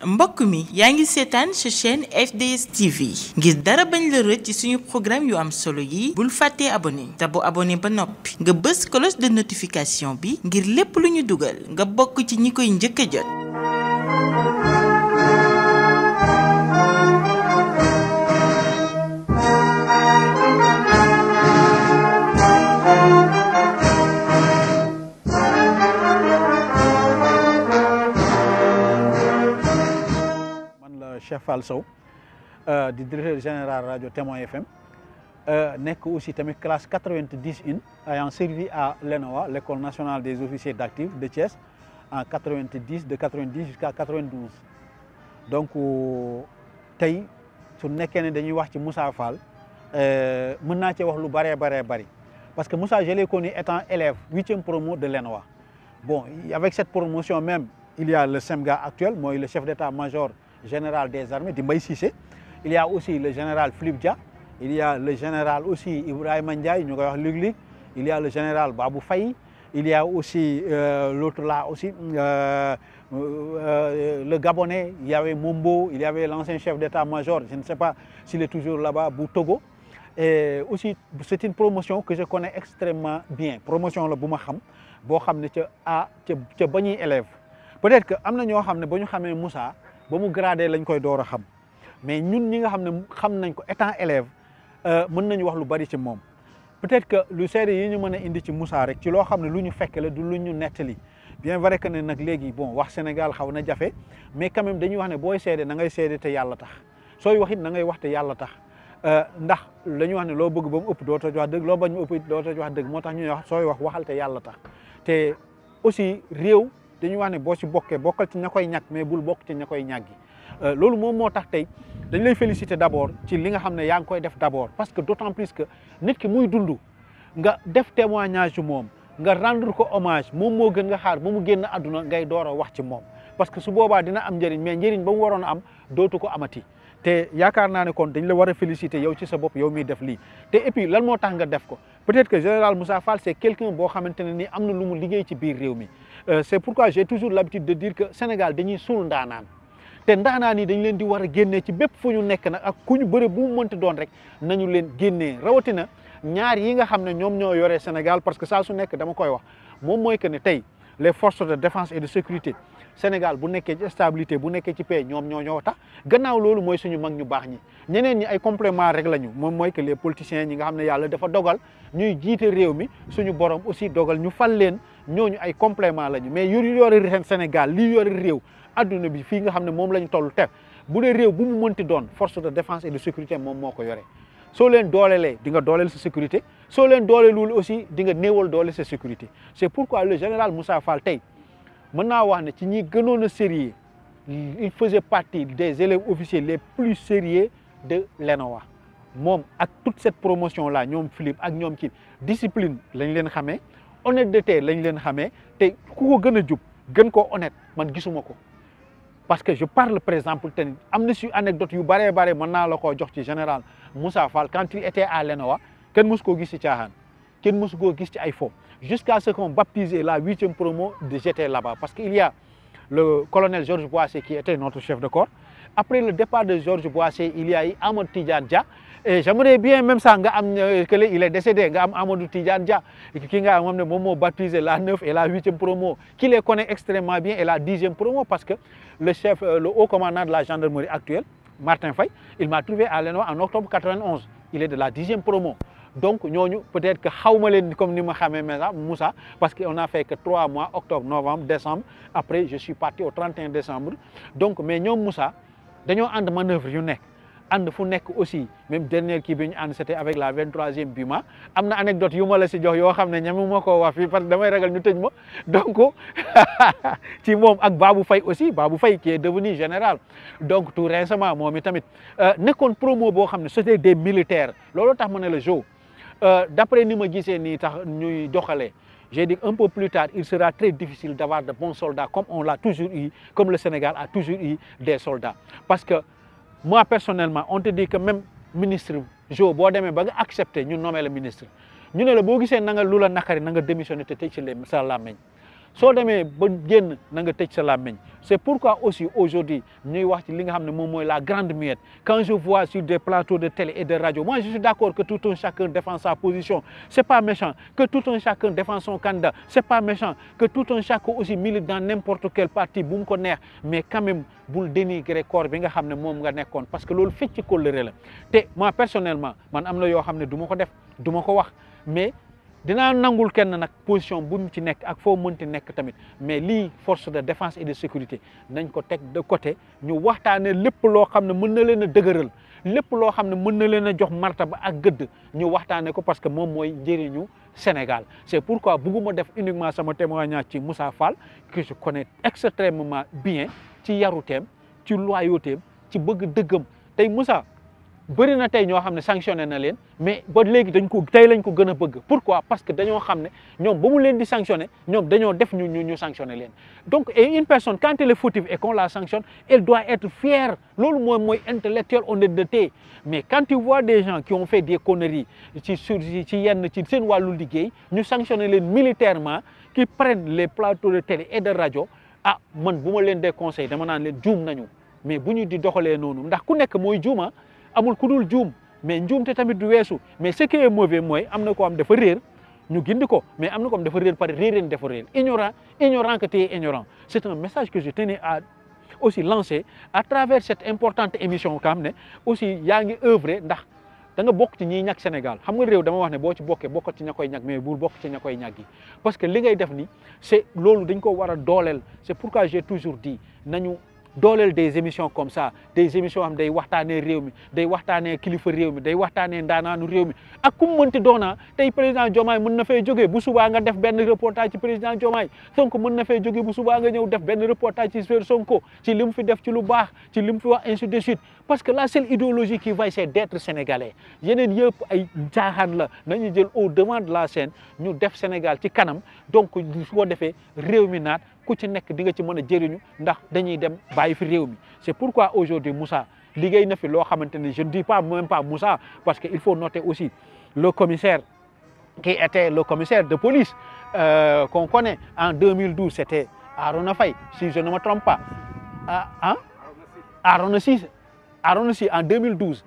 mbokk mi yaa ngi seetaan sa chaîne FDS TV ngir dara bañ la rëcc ci suñu programme yu am solo yi bul fàttee abonné te bu abonné ba noppi nga bës cloche de notification bi ngir lépp lu ñu dugal nga bokk ci ñi koy njëkk a jot. Cheikh Fall Sow di directeur général radio Témoin FM nekk aussi tamit classe 91 ayant servi à l'ENOA l'école nationale des officiers d'actifs de Thiès en 90 de 90 jusqu'à 92 donc tey su nekkee ne dañuy wax ci Moussa Fall mën naa ci wax lu bari parce que Moussa je l'ai connu étant élève 8e promo de l'ENOA. Bon, avec cette promotion même il y a le SEMGA actuel mooy le chef d'état-major général des armées di Mbaye Cissé, il y a aussi le général Philippe Dia, il y a le général aussi Ibrahima Ndiaye ñu koy wax Luc, il y a le général Babou Faye, il y a aussi l'autre là aussi le Gabonais, il y avait Mombo, il y avait l'ancien chef d'état-major, je ne sais pas s'il est toujours là-bas, bu Togo. Et aussi c'est une promotion que je connais extrêmement bien, promotion la bu ma xam boo xam ne ca ba ñuy élève peut-être que am na ñoo xam ne ba ñu xamee Moussa ba mu gradé lañ koy door a xam mais ñun ñi nga xam ne xam nañ ko étant élève mën nañu wax lu bari ci moom peut-être que lu seede yi ñu mën a indi ci Moussa rek ci loo xam ne lu ñu fekk la du lu ñu nettali bien vrai que ne nag léegi bon wax Sénégal xaw na jafe mais quand même dañuy wax ne booy seede na ngay seede te yàlla tax sooy wax it na ngay wax te yàlla tax ndax la ñu wax ne loo bëgg ba mu ëpp dootoo wax dëgg loo bañ mu ëpp it dootoo wax dëgg moo tax ñuy wax sooy waxal te yàlla tax te aussi réew dañuy wax ne boo ci bokkee bokkal ci ña koy ñàkk mais bul bokk ci ña koy ñàggi loolu moom moo tax tey dañ lay féliciter d'abord ci li nga xam ne yaa ngi koy def d'abord parce que d'autant plus que nit ki muy dund nga def témoignage yu moom nga rendre ko hommage moom moo gën nga xaar ba mu génn àdduna ngay door a wax ci moom parce que su boobaa dina am njëriñ mais njëriñ ba mu waroon a am dootu ko amati te yaakaar naa ne kon dañ la war a féliciter yow ci sa bopp yow miy def lii te et puis lan moo tax nga def ko peut-être que général Moussa Fall c'est quelqu'un boo xamante ne ni am na lu mu liggéey ci biir réew mi c'est pourquoi j'ai toujours l'habitude de dire que Sénégal dañuy suul ndaanaan te ndaanaan yi dañ leen di war a génnee ci bépp fu ñu nekk nag ak ku ñu bëre bu mu mënti doon rek nañu leen génnee rawatina ñaar yi nga xam ne ñoom ñoo yoree Sénégal parce que saa su nekk dama koy wax moom mooy que ne tey les forces de défense et de sécurité Sénégal bu nekkee ci stabilité bu nekkee ci paix ñoo tax gannaaw loolu mooy suñu mag ñu baax ñi ñeneen ñi ay complément rek lañu moom mooy que les politiciens ñi nga xam ne yàlla dafa dogal ñuy jiite réew mi suñu borom aussi dogal ñu fal leen ñooñu ay complément lañu mais yore Sénégal lii yore réew adduna bi fii nga xam ne moom la ñu toll te bu dee réew bu mu mënti doon force de défense et de sécurité moom moo ko yore soo leen doolelee di nga dooleel sa sécurité soo leen dooleelul aussi di nga néewal doole sa sécurité c'est pourquoi le général Moussa Fall tey mën naa wax ne ci ñi gënoon a sérieux il faisait partie des élèves officiers les plus sérieux de l'ENOA moom ak toute cette promotion là ñoom Philippe ak ñoom kii discipline lañ leen xamee honnêteté lañ leen xamee te ku ko gën a jub gën koo honnête man gisuma ko parce que je parle par exemple te am na si anecdote yu bare mën naa la koo jox ci général Moussa Fall quand il était à l'ENOA kenn mësu koo gis ci caaxaan kenn mësu koo gis ci ay fo jusqu'à ce qu'on baptise la 8e promo de j'étais là-bas parce qu'il y a le colonel Georges Boissé qui était notre chef de corps. Après le départ de Georges Boissé, il y a eu Amadou Tidiane Dia et j'aimerais bien même ça nga am que il est décédé nga am Amadou Tidiane Dia ki nga xam ne moom moo baptisé la 9 et la 8e promo qui les connaît extrêmement bien et la 10e promo parce que le chef le haut commandant de la gendarmerie actuelle Martin Faye il m'a trouvé à l'ENOA en octobre 91 il est de la 10e promo. Donc ñooñu peut-être que xawma leen comme ni ma xamee Moussa parce que on a fait que 3 mois octobre novembre décembre après je suis parti au 31 décembre donc mais ñoom Moussa dañoo ànd manœuvre yu nekk ànd fu nekk aussi même dernière kii bi ñu ànd c'était avec la 23e BIMA am na anecdote yu ma la si jox yoo xam ne ñeme ma koo wax fii parce que damay ragal ñu tëj ma donc ci moom ak Babou Faye aussi Babou Faye qui est devenu général donc tout récemment moom i tamit nekkoon promo boo xam ne c'était des militaires loolu tax ma ne la jo d'après ni ma gisee nii tax ñuy doxalee j'ai dit un peu plus tard il sera très difficile d'avoir de bons soldats comme on l'a toujours eu comme le Sénégal a toujours eu des soldats parce que moi personnellement on te dit que même ministre jo boo demee ba nga accepter ñu nommer le ministre ñu ne la boo gisee na nga lu la nakari na nga démissionner te tëj ci sa làmmiñ soo demee ba génn na nga tëj sa làmmiñ. C'est pourquoi aussi aujourd'hui ñuy wax ci li nga xam ne moom mooy la grande muette. Quand je vois sur des plateaux de télé et de radio, moi je suis d'accord que tout un chacun défend sa position, c'est pas méchant. Que tout un chacun défend son candidat, c'est pas méchant. Que tout un chacun aussi milite dans n'importe quel parti bu mu ko neex, mais quand même bul dénigrer corps bi nga xam ne moom nga nekkoon, parce que loolu fecc ci kóllëre la. Te moi personnellement man am na yoo xam ne du ma ko def, du ma ko wax, mais dinaa nangul kenn nag position bu mu ci nekk ak foo mënti nekk tamit, mais lii force de défense et de sécurité nañ ko teg de côté, ñu waxtaanee lépp loo xam ne mën na leen a dëgëral, lépp loo xam ne mën na leen a jox martaba ak gëdd ñu waxtaanee ko, parce que moom mooy njëriñu Sénégal. C'est pourquoi bugguma def uniquement sama témoignage ci Moussa Fall que je connais extrêmement bien ci yaruteem, ci loyautéem, ci bëgg dëggam. Tey Moussa bëri na tey ñoo xam ne sanctionné na leen, mais ba léegi tey lañ ko gën a bëgg. Pourquoi? Parce que dañoo xam ne ñoom ba mu leen di sanctionné ñoom dañoo def ñu sanctionné leen. Donc une personne quand elle est fautive et qu'on la sanctionne, elle doit être fière. Loolu mooy intellectuel honnêteté. Mais quand tu vois des gens qui ont fait des conneries ci yenn ci seen wàllu liggéey, ñu sanctionné leen militairement, qui prennent les plateaux de télé et de radio, ah man bu ma leen des conseils dama naan leen juum nañu. Mais bu ñu di doxalee noonu ndax ku nekk mooy juuma, amul ku dul juum, mais njuumte tamit du weesu. Mais ce qui est mauvais mooy am na ko am dafa réer ñu gindi ko, mais am na ko am dafa réer par réereen dafa réer, ignorant que tu es ignorant. C'est un message que je tenais à aussi lancer à travers cette importante émission nga xam ne aussi yaa ngi œuvrer ndax da nga bokk ci ñiy ñàkk Sénégal. Xam nga réew dama wax ne boo ci bokkee bokk ci ña koy ñàkk, mais bul bokk ci ña koy ñàkk yi, parce que li ngay def ni c'est loolu dañ ko war a dooleel. C'est pourquoi j'ai toujours dit nañu dooleel des émissions comme ça, des émissions am day waxtaanee réew mi, day waxtaanee kilifa réew mi, day waxtaanee ndaanaanu réew mi ak ku mu mënti doona. Tey président Diomaye mën na fay jógee bu subaa nga def benn reportage ci président Diomaye, Sonko mën na fay jógee bu subaa nga ñëw def benn reportage ci Sonko, ci li mu fi def ci lu baax, ci li mu fi wax ainsi de suite. Parce que la seule idéologie qui vaille c'est d'être sénégalais. Yeneen yëpp ay jaaxaan la, nañu jël au devant de la scène ñu def Sénégal ci kanam. Donc su ko defee réew mi naat ku ci nekk di nga ci mën a jëriñu ndax dañuy dem bàyyi fi réew mi. C'est pourquoi aujourd'hui Moussa liggéey na fi loo xamante ne je ne dis pas même pas Moussa, parce que il faut noter aussi le commissaire qui était le commissaire de police qu'on connaît en 2012, c'était Arona Faye, si je ne me trompe pas. Arona Sy en 2012.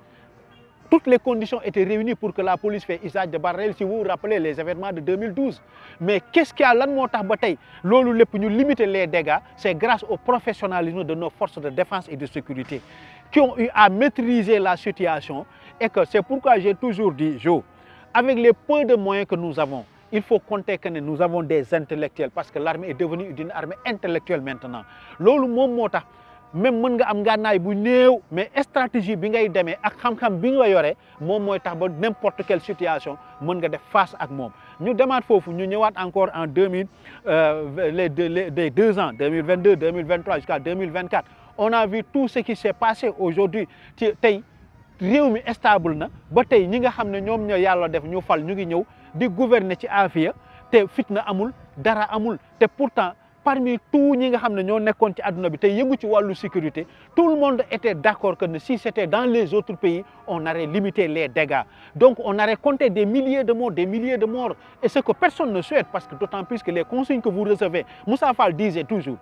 Toutes les conditions étaient réunies pour que la police fasse usage de barrel, si vous vous rappelez les événements de 2012. Mais qu'est-ce qu'il y a là moo tax ba tey loolu lépp ñu limiter les dégâts? C'est grâce au professionnalisme de nos forces de défense et de sécurité qui ont eu à maîtriser la situation, et que c'est pourquoi j'ai toujours dit, Jo, avec les peu de moyens que nous avons, il faut compter que nous avons des intellectuels, parce que l'armée est devenue une armée intellectuelle maintenant. Loolu moom moo tax même mën nga am ngànnaay bu néew, mais stratégie bi ngay demee ak xam-xam bi nga yore moom mooy tax ba n'importe quelle situation mën nga def face ak moom. Ñu demaat foofu ñu ñëwaat encore en les 2 ans 2022 2023 jusqu'à 2024. On a vu tout ce qui s'est passé aujourd'hui. Ci tey réew mi stable na ba tey ñi nga xam ne ñoom ñoo yàlla def ñu fal ñu ngi ñëw di gouverner ci aafiya, te fitna amul, dara amul, te pourtant parmi tout ñi nga xam ne ñoo nekkoon ci àdduna bi tey yëngu ci wàllu sécurité, tout le monde était d'accord que si c'était dans les autres pays, on aurait limité les dégâts. Donc on aurait compté des milliers de morts, et ce que personne ne souhaite, parce que d'autant plus que les consignes que vous recevez, Moussa Fall disait toujours,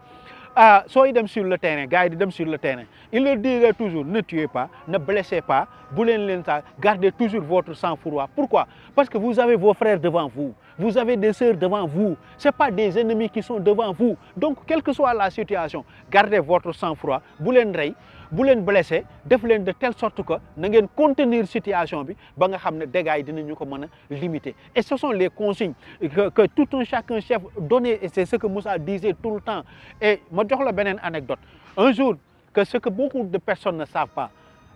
sooy dem sur le terrain, gars yi di dem sur le terrain, il leur disait toujours ne tuez pas, ne blessez pas, bu leen sa, gardez toujours votre sang-froid. Pourquoi? Parce que vous avez vos frères devant vous, vous avez des sœurs devant vous, c'est pas des ennemis qui sont devant vous. Donc quelle que soit la situation, gardez votre sang-froid, bu leen rey, bu leen blessé, def leen de telle sorte que na ngeen contenir situation bi ba nga xam ne dégâts yi dinañu ko mën a limiter. Et ce sont les consignes que tout un chacun chef donnait, et c'est ce que Moussa disait tout le temps. Et ma jox la beneen anecdote. Un jour, que ce que beaucoup de personnes ne savent pas,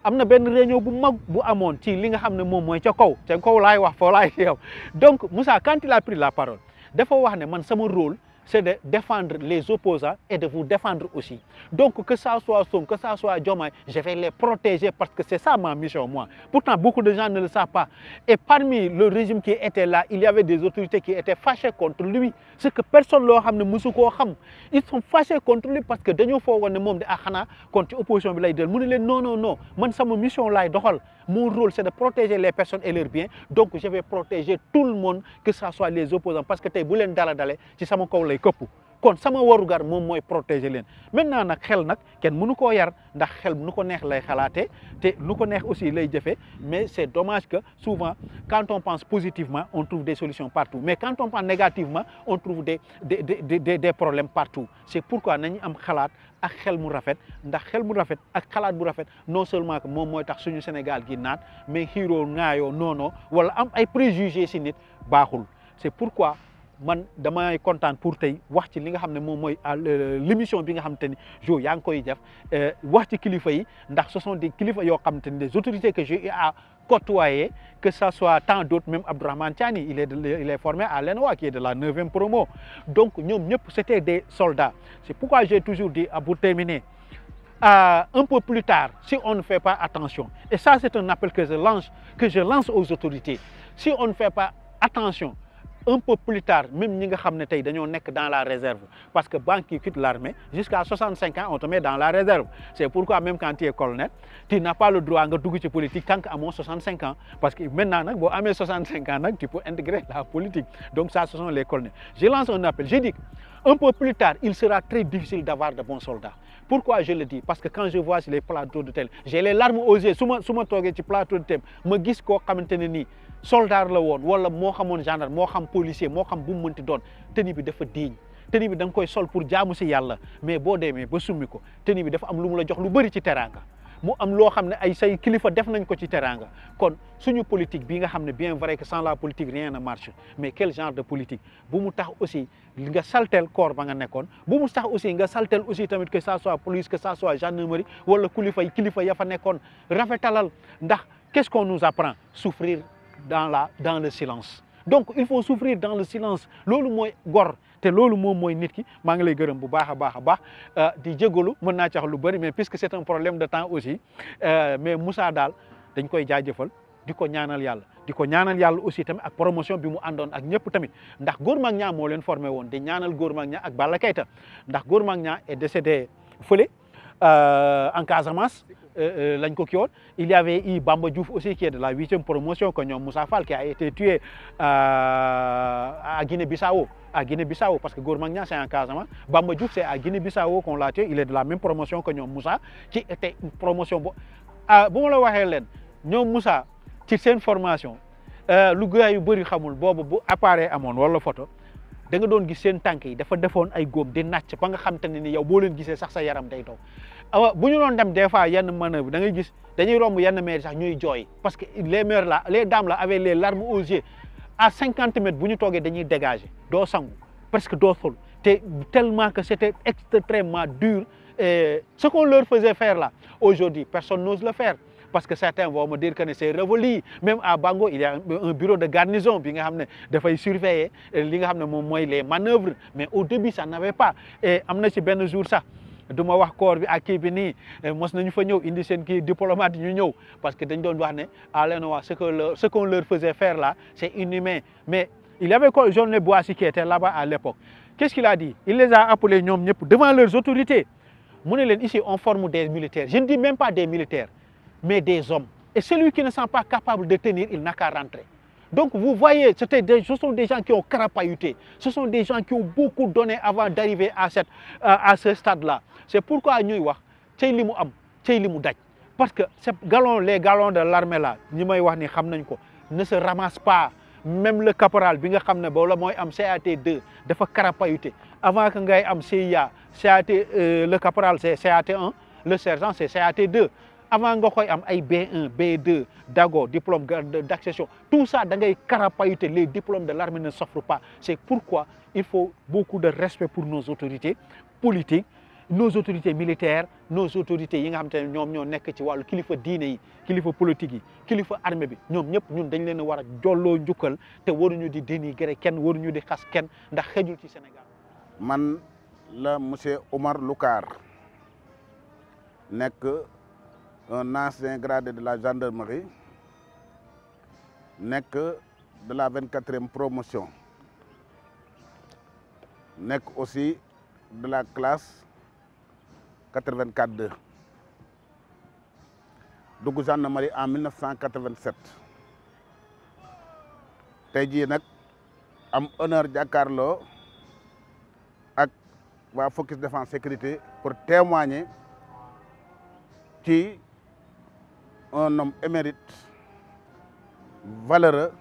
am na benn réunion bu mag bu amoon ci li nga xam ne moom mooy ca kaw laay wax foo laay yow. Donc Moussa quand il a pris la parole dafa wax ne man sama rôle c'est de défendre les opposants et de vous défendre aussi. Donc que ça soit Sonko, que ça soit Diomaye, je vais les protéger, parce que c'est ça ma mission moi. Pourtant beaucoup de gens ne le savent pas. Et parmi le régime qui était là, il y avait des autorités qui étaient fâchées contre lui. Ce que personne loo xam ne musu koo xam. Ils sont fâchés contre lui parce que dañoo foogoon ne moom de xanaa kon ci opposition bi lay del mu ne leen non man sama mission laay doxal. Mon rôle c'est de protéger les personnes et leurs biens. Donc je vais protéger tout le monde, que ça soit les opposants, parce que tey bu leen dala dale ci sama kaw lay këpp. kon sama warugar moom mooy protéger leen maintenant nag xel nag kenn mënu koo yar ndax xel nu ko neex lay xalaatee te nu ko neex aussi lay jëfee mais c'est dommage que souvent quand on pense positivement on trouve des solutions partout mais quand on pense négativement on trouve des problèmes partout c'est pourquoi nañu am xalaat ak xel mu rafet ndax xel mu rafet ak xalaat bu rafet non seulement que moom mooy tax suñu Sénégal gi naat mais xiiroo ŋaayoo noonoo wala am ay préjugés si nit baaxul c'est pourquoi man damay kontaan pour tey wax ci li nga xam ne moom mooy l'émission bi nga xamante ni Jo yaa ngi koy def wax ci kilifa yi ndax ce sont des kilifa yoo xamante ni des autorités que j'ai eu à côtoyer que ça soit tant d'autres même Abdourahmane Tiani il est formé à l'ENOA qui est de la 9e promo donc ñoom ñëpp c'était des soldats c'est pourquoi j'ai toujours dit pour terminer un peu plus tard si on ne fait pas attention et ça c'est un appel que je lance aux autorités si on ne fait pas attention un peu plus tard même ñi nga xam ne tey dañoo nekk dans la réserve parce que banque qui quitte l'armée jusqu'à 65 ans on te met dans la réserve c'est pourquoi même quand tu es colonel tu n'as pas le droit nga dugg ci politique tant que amoo 65 ans parce que maintenant nag boo amee 65 ans nag tu peux intégrer la politique donc ça ce sont les colonels je lance un appel je dis un peu plus tard il sera très difficile d'avoir de bons soldats pourquoi je le dis parce que quand je vois sur les plateaux de télé j'ai les larmes aux yeux su ma toogee ci plateau de télé ma gis koo xamante ne nii soldat la woon wala moo xamoon gendarme moo xam policier moo xam bu mu mënti doon tenue bi dafa diiñ tenue bi da nga koy sol pour jaamu si yàlla mais boo demee ba summi ko tenue bi dafa am lu mu la jox lu bëri ci teraanga mu am loo xam ne ay say kilifa def nañ ko ci teraanga kon suñu politique bi nga xam ne bien vrai que sans la politique rien ne marche mais quel genre de politique bu mu tax aussi nga saltel corps ba nga nekkoon bu mu tax aussi nga saltel aussi tamit que ça soit police que ça soit gendarmerie wala kilifa ya fa nekkoon rafetalal ndax qu'est-ce qu'on nous apprend souffrir dans le silence donc il faut souffrir dans le silence loolu mooy gor te loolu moom mooy nit ki maa ngi lay gërëm bu baax a baax di jégalu mën naa ci wax lu bëri mais puisque c'est un problème de temps aussi mais Moussa daal dañ koy jaajëfal di ko ñaanal yàlla aussi tamit ak promotion bi mu àndoon ak ñëpp tamit ndax Gor Mack Niang moo leen formé woon di ñaanal Gor Mack Niang ak Balla Keita ndax Gor Mack Niang est décédé fële en Casamance lañ ko kii woon il y avait eu Bamba Diouf aussi qui est de la 8e promotion que ñoom Moussa Fall qui a été tué à Guinée-Bissau parce que Gor Mack Niang c'est en Casamance Bamba Diouf c'est à Guinée-Bissau qu'on l'a tué il est de la même promotion que ñoom Moussa qui était une promotion bu ma la waxee leen ñoom Moussa ci seen formation lu gars yu bëri xamul boobu bu appareil amoon wala photo da nga doon gis seen tànk yi dafa defoon ay góom di nàcc ba nga xam te ne ni yow boo leen gisee sax sa yaram day daw bu ñu doon dem des fois yenn manœuvre da ngay gis dañuy romb yenn maires sax ñuy jooy parce que les maires là les dames là avaient les larmes aux yeux à 50 mètres bu ñu toogee dañuy dégager doo sangu presque doo sol te tellement que c'était extrêmement dur et ce qu'on leur faisait faire là aujourd'hui personne n'ose le faire parce que certains vont me dire que c'est révolu même à Bango il y a un bureau de garnison bi nga xam ne dafay surveiller li nga xam ne moom mooy les manœuvres mais au début ça n'avait pas et am na ci benn jour sax du ma wax corps bi ak kii bi nii mos nañu fa ñëw indi seen kii diplomate ñu ñëw parce que dañ doon wax ne à l'ENOA ce qu'on leur faisait faire là c'est inhumain mais il y avait Jean Boissy qui était là-bas à l'époque qu'est-ce qu'il a dit il les a appelés ñoom ñëpp devant leurs autorités mu ne leen ici on forme des militaires je ne dis même pas des militaires mais des hommes et celui qui ne sent pas capable de tenir il n'a qu'à rentrer donc vous voyez ce sont des gens qui ont carapahuté ce sont des gens qui ont beaucoup donné avant d'arriver à ce stade-là c'est pourquoi ñuy wax cey li mu am cey li mu daj parce que les galons de l'armée là ñi may wax ni xam nañ ko ne se ramassent pas même le caporal bi nga xam ne boobu la mooy am CAT2 dafa carapahuté avant que ngay am CIA le caporal c'est CAT1 le sergent c'est CAT2 avant nga koy am ay B1 B2 dago diplôme d'accession tout ça da ngay carapahuté les diplômes de l'armée ne s'offrent pas c'est pourquoi il faut beaucoup de respect pour nos autorités politiques nos autorités militaires nos autorités yi nga xam te ne ñoom ñoo nekk ci wàllu kilifa diine yi kilifa politique yi kilifa armée bi ñoom ñëpp ñun dañ leen a war a jolloo njukkal te waruñu di dénigrer kenn waruñu di xas kenn ndax xejul ci Sénégal. man la monsieur Omar Loukar nekk un ancien gradé de la gendarmerie nekk de la 24e promotion nekk aussi de la classe 84-2 dugg gendarmerie en 1987 tey jii nag am honneur jàkkaarloo ak waa Focus Défense Sécurité pour témoigner ci un homme émérite, valeureux,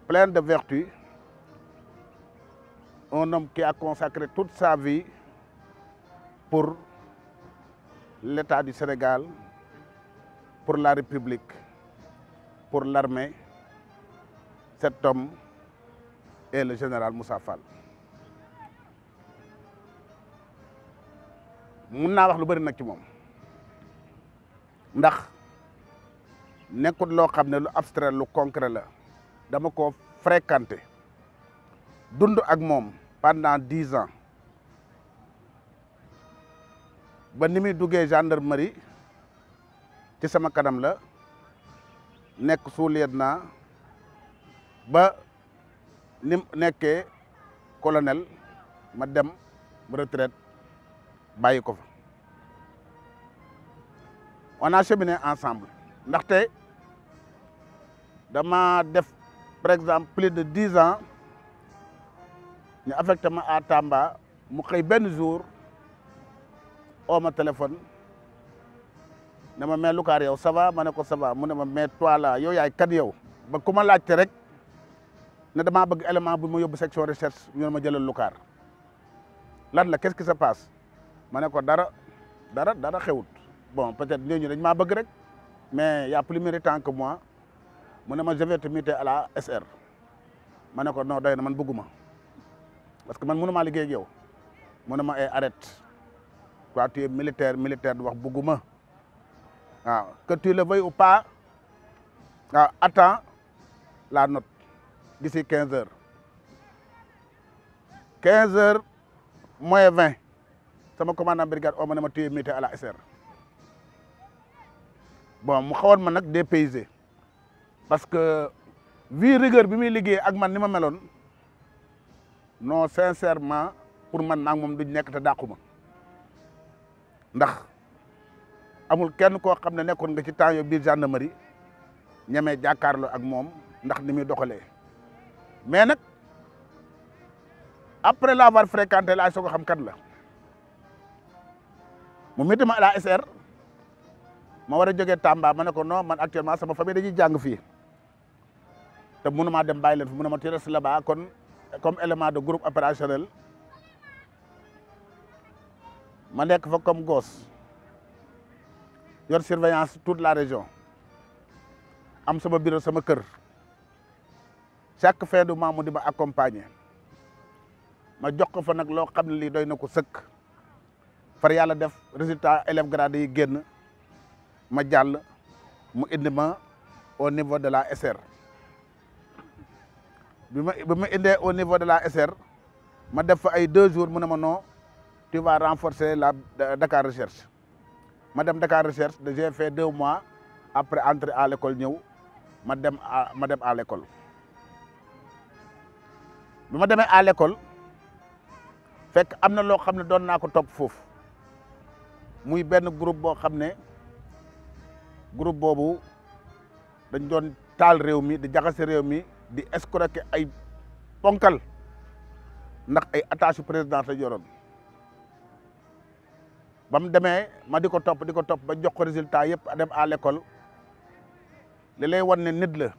plein de vertus, un homme qui a consacré toute sa vie pour l'État du Sénégal, pour la République, pour l'armée. Cet homme est le général Moussa Fall. mun naa wax lu bëri nag ci moom ndax nekkul loo xam ne lu abstrait lu concret la dama ko fréquenté dund ak moom pendant 10 ans ba ni muy duggee gendarmerie ci sama kanam la nekk sous-lieutenant ba ni nekkee colonel ma dem retraite bàyyi ko fa on a cheminé ensemble ndaxte dama def par exemple plus de 10 ans ñu affecté ma à Tamba mu xëy benn jour oo ma téléphone ne ma mais Lukaar yow ça va ma ne ko ça va mu ne ma mais toi là yow yaay kat yow ba ku ma laajte rek ne damaa bëgg élément bu ma yóbbu section recherche ñu ne ma jëlal Lukaar lan la qu'est-ce qui se passe ma ne ko dara xewut bon peut-être ñooñu dañ maa bëgg rek mais y a plus méritant que moi mu ne ma je vais te muter à la SR ma ne ko non doy na man bëgguma parce que man mënu maa liggéey ak yow mu ne ma ay arrête toi tu es militaire du wax bëgguma waaw que tu le veuilles ou pas waaw attends la note d'ici 15 heures 15 heures moins 20 sama commandant brigade oo ma ne ma tu es muté à la SR bon mu xawoon ma nag dépaysé parce que vu rigueur bi muy liggéey ak man ni ma meloon non sincèrement pour man maag moom duñ nekk te dàqu ma ndax amul kenn koo xam ne nekkoon nga ci temps yo biir gendarmerie ñemee jàkkaarloo ak moom ndax ni muy doxalee mais nag après l'avoir fréquenté laa soog a xam kan la mu métti ma à la SR ma war a jógee Tamba ma ne ko non man actuellement sama famille dañuy jàng fii te mënu maa dem bàyyi leen fi mu ne ma tu restes là-bas kon comme élément de groupe opérationnel ma nekk fa comme gosse yor surveillance toute la région am sama bureau sama kër chaque fin du mois mu di ma accompagner ma jox ko fa nag loo xam ne lii doy na ko sëkk far yàlla def résultat élèves gradés yi génn ma jàll mu indi ma au niveau de la SR bi ma indee au niveau de la SR ma def fa ay 2 jours mu ne ma non tu vas renforcer la Dakar Recherche ma dem Dakar Recherche j'ai fait 2 mois après entrer à l'école ñëw ma dem à l'école bi ma demee à l'école fekk am na loo xam ne doon naa ko topp foofu muy benn groupe boo xam ne groupe boobu dañ doon taal réew mi di jaxase réew mi di escroquer ay ponkal ndax ay attache président la yoroon ba mu demee ma di ko topp ba jox ko résultat yëpp dem à l'école li lay wan ne nit la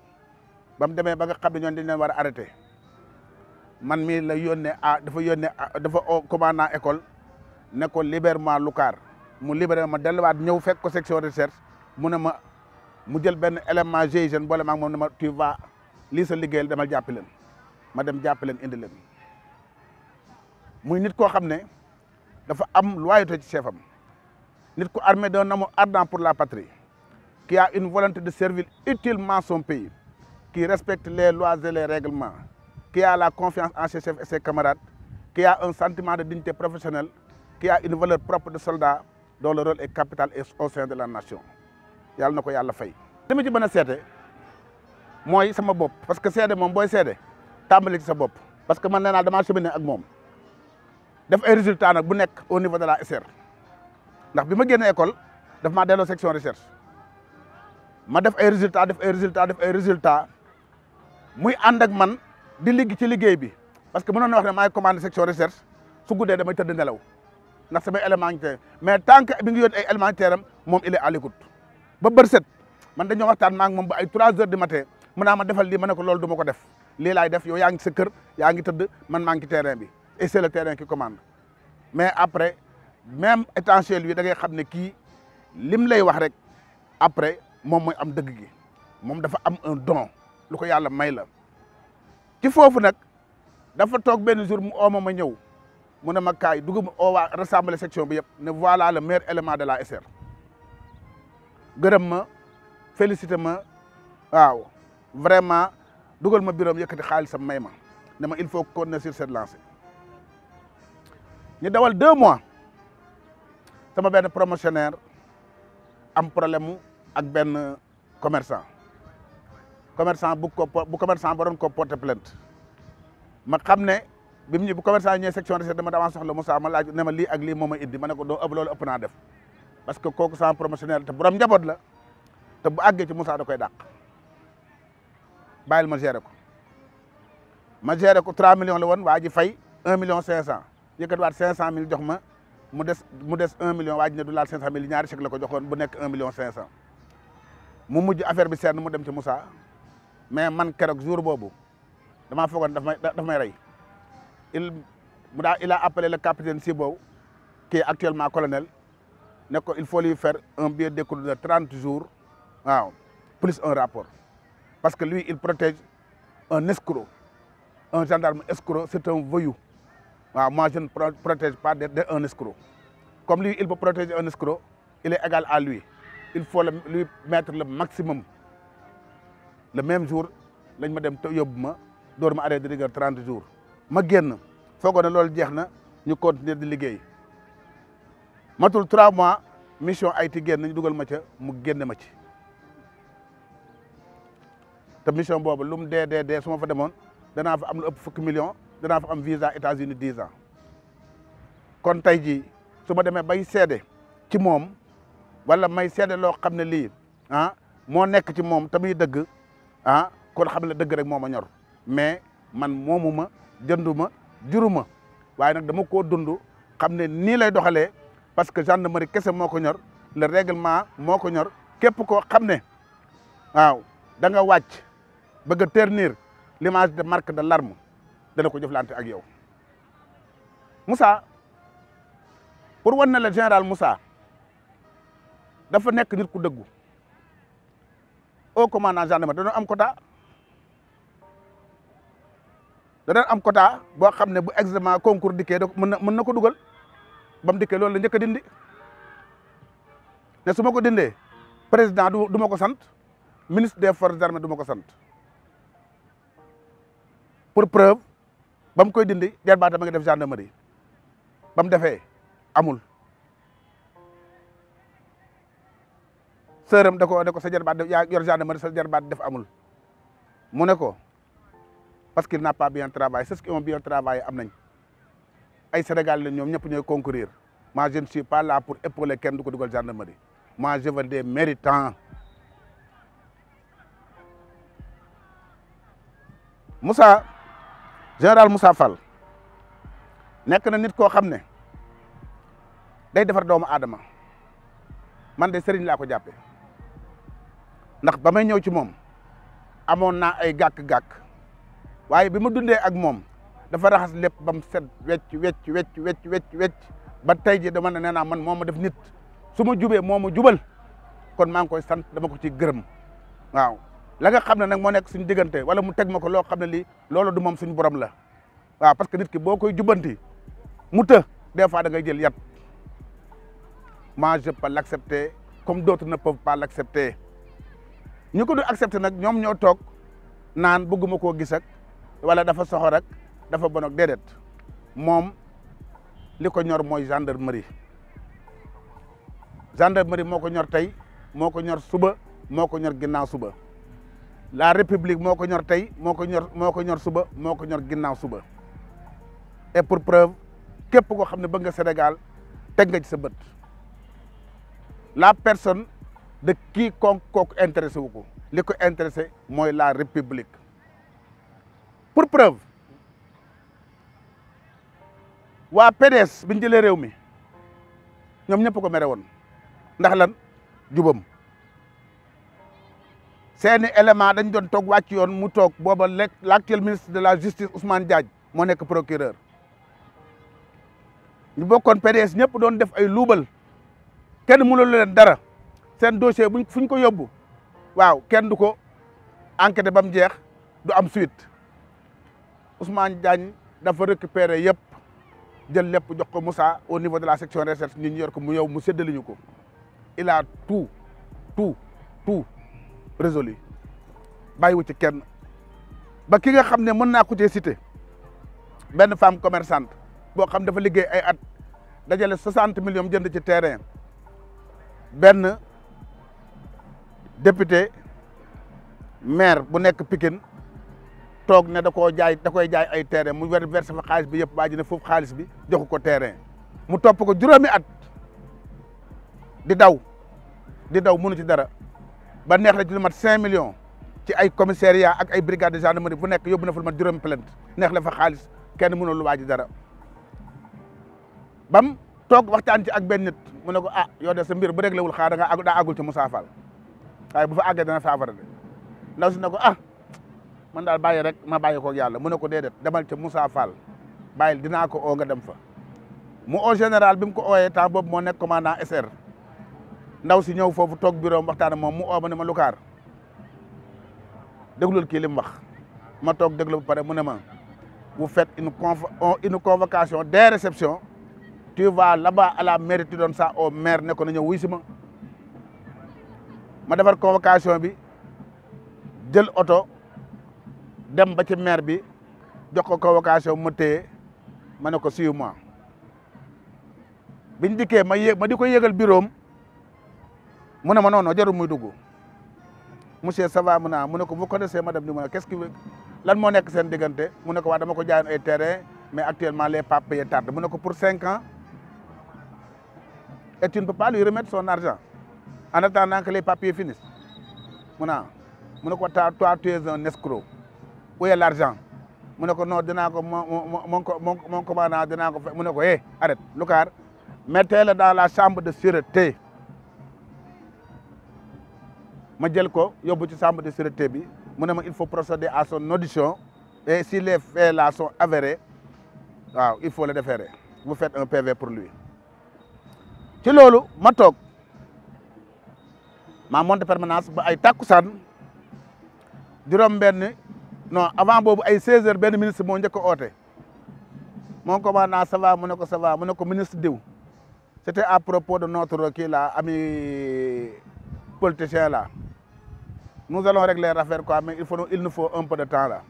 ba mu demee ba nga xam ne ñoom dañ leen war a arrêté man mii la yónnee dafa commandant école ne ko libère-moi Lukaar mu libéré ma delluwaat ñëw fekk ko section recherche mu ne ma mu jël benn élément GIGN boole ma ak moom ne ma tu vas lii sa liggéeyal demal jàppi leen ma dem jàppi leen indi leen muy nit koo xam ne dafa am loyauté ci chefam nit ku armé d'un amour ardent pour la patrie qui a une volonté de servir utilement son pays qui respecte les lois et les règlements qui a la confiance en ses chefs et ses camarades qui a un sentiment de dignité professionnelle qui a une valeur propre de soldat dont le rôle est capital au sein de la nation yàlla na ko yàlla fay. li ma ci mën a seete mooy sama bopp parce que seede moom booy seede tàmbali ci sa bopp parce que man nee naa damaa cheminé ak moom def ay résultats nag bu nekk au niveau de la SR ndax bi ma génne école daf maa delloo section recherche ma def ay résultats muy ànd ak man di liggéey ci liggéey bi parce que mënoon na wax ne maay commandé section recherche su guddee damay tëdd nelaw ndax samay élément ngi tey mais tant que bi ngi yoon ay élémentaire am moom il est à l'écoute ba bër set man dañoo waxtaan maa ngi moom ba ay 3 heures du matin mu naa ma defal lii ma ne ko loolu du ma ko def lii laay def yow yaa ngi sa kër yaa ngi tëdd man maa ngi ci terrain bi et c'est le terrain qui commande mais après même étant chez lui da ngay xam ne kii lim lay wax rek après moom mooy am dëgg gi moom dafa am un don lu ko yàlla may la ci foofu nag dafa toog benn jour mu ooma ma ñëw mu ne ma kaay dugg ma oo waa rassembler section bi yëpp ne voilà le meilleur élément de la SR gërëm ma félicité ma waaw vraiment dugal ma bureau yëkkati xaalisam may ma ne ma il faut continuer sur cette lancée ñu dawal 2 mois sama benn promotionnaire am problème mu ak benn commerçant bu commerçant ba doon ko porter plainte ma xam ne bi mu ñëw bu commerçant yi ñëwee section recherche dama soxla Moussa ma laaj ne ma lii ak lii moo ma indi ma ne ko doo ëpp loolu ëpp naa def parce que kooku sama promotionnaire te borom njaboot la te bu àggee ci Moussa da koy dàq bàyyil ma gérer ko 3 millions la woon waa ji fay 1 million 500 yëkkat waat 500 000 jox ma mu des 1 million waa ji ne du laal 500 000 ñaari chèque la ko joxoon bu nekk 1 million 500 mu mujj affaire bi seet mu dem ci Moussa mais man keroog jour boobu damaa foogoon daf may rey il a appelé le capitaine Sibo qui est actuellement colonel ne ko il faut lui faire un billet d'écoute de 30 jours waaw plus un rapport parce que lui il protège un escroc un gendarme escroc c'est un voyou waaw moi je ne protège pas un escroc comme lui il peut protéger un escroc il est égal à lui il faut lui mettre le maximum le même jour lañ ma dem yóbbu ma door ma arrêté de rigueur 30 jours ma génn foogoon ne loolu jeex na ñu continuer di liggéey matul 3 mois mission Haïti génn ñu dugal ma ca mu génne ma ci te mission boobu lu mu dee su ma fa demoon danaa fa am lu ëpp fukki million danaa fa am visa États-Unis 10 ans kon tey jii su ma demee bay seede ci moom wala may seede loo xam ne lii moo nekk ci moom te muy dëgg kon xam ne dëgg rek moo ma ñor mais man moomu ma jëndu ma juru ma waaye nag dama koo dund xam ne nii lay doxalee parce que gendarmerie kese moo ko ñor le règlement moo ko ñor képp koo xam ne waaw da nga wàcc bëgg a ternir l'image de marque de l'arme dana ko jëflante ak yow Moussa pour wan na la général Moussa dafa nekk nit ku dëggu au commandant gendarmerie dañoo am quota boo xam ne bu examen concours dikkee mën na ko dugal ba mu dikkee loolu la njëkk a dindi ne su ma ko dindee président du ma ko sant ministre des forces armées du ma ko sant pour preuve ba mu koy dindi jarbaata ma ngi def gendarmerie ba mu defee amul sëram da ko sa jarbaat def yaa yor gendarmerie sa jarbaat def amul mu ne ko parce qu'il n'a pas bien travaillé c'est ce qui ont bien travaillé am nañ ay Sénégal la ñoom ñëpp ñooy concourir moi je ne suis pas là pour épauler kenn du ko dugal gendarmerie moi je veux des méritants Moussa général Moussa Fall nekk na nit koo xam ne day defar doomu aadama man de sëriñ laa ko jàppe ndax ba may ñëw ci moom amoon naa ay gàkk-gàkk waaye bi ma dundee ak moom dafa raxas lépp ba mu set wecc ba tey ji dama ne nee naa man moo ma def nit su ma jubee moo ma jubal kon maa ngi koy sant dama ko ci gërëm waaw la nga xam ne nag moo nekk suñu diggante wala mu teg ma ko loo xam ne lii loolu du moom suñu borom la waaw parce que nit ki boo koy jubanti mu të des fois da ngay jël yat moi je peux l'accepter comme d'autres ne peuvent pas l'accepter ñu ko du accepter nag ñoom ñoo toog naan bëgguma koo gis ak wala dafa soxor ak dafa bon ak déedéet moom li ko ñor mooy gendarmerie moo ko ñor tey moo ko ñor suba moo ko ñor ginnaaw suba la république moo ko ñor tey moo ko ñor suba moo ko ñor ginnaaw suba et pour preuve képp koo xam ne bëgg nga Sénégal teg nga ci sa bët la personne de quiconque kooku intéressé wu ko li ko intéressé mooy la république pour preuve waa PDS biñ jëlee réew mi ñoom ñëpp ko mere woon ndax lan jubam seeni élément dañ doon toog wàcc yoon mu toog booba l'actuel ministre de la justice Ousmane Diagne moo nekk procureur ñu bokkoon PDS ñëpp doon def ay luubal kenn mënul leen dara seen dossier fuñ ko yóbbu waaw kenn du ko enquêté ba mu jeex du am suite Ousmane Diagne dafa récupérer yëpp jël lépp jox ko Moussa au niveau de la section recherche ñu yor ko mu yow mu séddale ñu ko il a tout résolu bàyyiwu ci kenn ba ki nga xam ne mën naa ko cee cité benn femme commerçante boo xam dafa liggéey ay at dajale 60 millions jënd ci terrain benn député maire bu nekk Pikine toog ne da koy jaay ay terrain mu versé fa xaalis bi yëpp waa ji ne foofu xaalis bi joxu ko terrain mu topp ko juróomi at di daw mënu ci dara ba neex la ci lu mat 5 millions ci ay commissariat ak ay brigade de gendarmerie bu nekk yóbbu na fa lu mat juróomi plainte neex la fa xaalis kenn mënul lu waa ji dara bam toog waxtaan ci ak benn nit mu ne ko ah yow de sa mbir bu réglé wul xaar daa àggul ci Moussa Fall waaye bu fa àggee dana saafara de ndaw si ne ko ah man daal bàyyi rek ma bàyyi ko yàlla mu ne ko déedéet demal ca Moussa Fall bàyyil dinaa ko oo nga dem fa mu au général bi mu ko ooyee temps boobu moo nekk commandant SR ndaw si ñëw foofu toog bureau waxtaan moom mu oo ma ne ma Lukaar déglul kii li mu wax ma toog déglu ba pare mu ne ma vous faites une convocation des réceptions tu vas là-bas à la mairie tu donnes ça au maire ne ko na ñëw wuy si ma defar convocation bi jël oto dem ba ci maire bi jox ko convocation mu téye ma ne ko suive-moi biñ dikkee ma di ko yëgal bureau am mu ne ma non jarul muy dugg monsieur ça va mu ne ko vous connaissez madame ni mu ne qu'est-ce que lan moo nekk seen diggante mu ne ko waa dama ko jaayoon ay terrain mais actuellement les papiers tardent mu ne ko pour 5 ans et tu ne peux pas lui remettre son argent en attendant que les papiers finissent mu ne ko toi tu es un escroc où est l'argent mu ne ko non dinaa ko mon commandant dinaa ko mu ne ko arrête Lukaar mettez-le dans la chambre de sûreté ma jël ko yóbbu ci chambre de sûreté bi mu ne ma il faut procéder à son audition et si les faits là sont avérés waaw il faut le déférer vous faites un PV pour lui ci loolu ma toog ma monte permanence ba ay takkusaan juróom benn non avant boobu ay 16 heures benn ministre moo njëkk a oote mon commandant ça va mu ne ko ça va mu ne ko ministre diw c'était à propos de notre kii là ami politicien là nous allons régler l'affaire quoi mais il nous faut un peu de temps là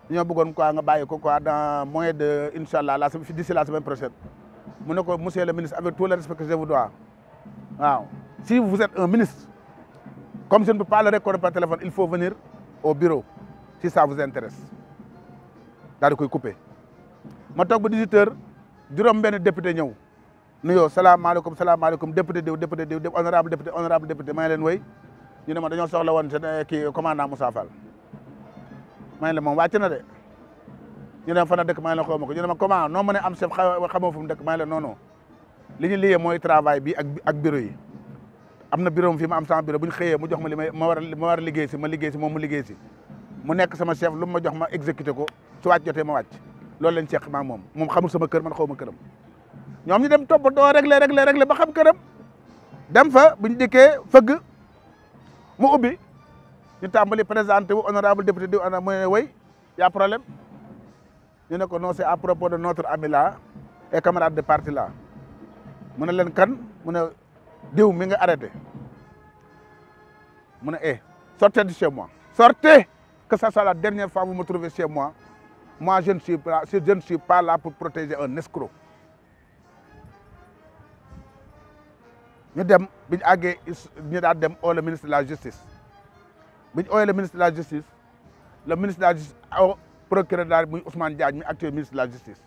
ñoo bëggoon quoi nga bàyyi ko quoi dans moins de inchallah d'ici la semaine prochaine mu ne ko monsieur le ministre avec tout le respect que je vous dois waaw si vous êtes un ministre comme je ne peux pas le recorder par téléphone il faut venir au bureau si ça vous intéresse daal di koy couper ma toog ba 18 heures juróom benn député ñëw nuyoo salaamaaleykum député diw honorable député may leen woy ñu ne ma dañoo soxla woon seen kii commandant Moussa Fall may leen moom wàcc na de ñu ne fan la dëkk may leen xaw ma ko ñu ne ma comment noo mën a am chef xamoo fu mu dëkk may leen non li ñu liggéey mooy travail bi ak bureau yi am na bureau fi ma am sama bureau bu ñu xëyee mu jox ma li ma war a liggéey si ma liggéey si moom mu liggéey si mu nekk sama chef lu ma jox ma exécuté ko su wàcc jotee ma wàcc loolu lañ seq maa moom xamul sama kër man xaw ma këram ñoom ñu dem toppatoo réglé ba xam këram dem fa buñ dikkee fëgg mu ubbi ñu tàmbali présenté wu honorable député diw ana mu ne way y a problème ñu ne ko non c'est à propos de notre ami là et camarade de parti là mu ne leen kan mu ne diw mi nga arrêté mu ne sortez de chez moi sortez que ça soit la dernière fois vous me trouvez chez moi je ne suis pas là pour protéger un escroc ñu dem bi ñu àggee ñu daal dem au le ministre de la justice bi ñu ooyee le ministre de la justice au procureur daal muy Ousmane Diagne mi actuel ministre de la justice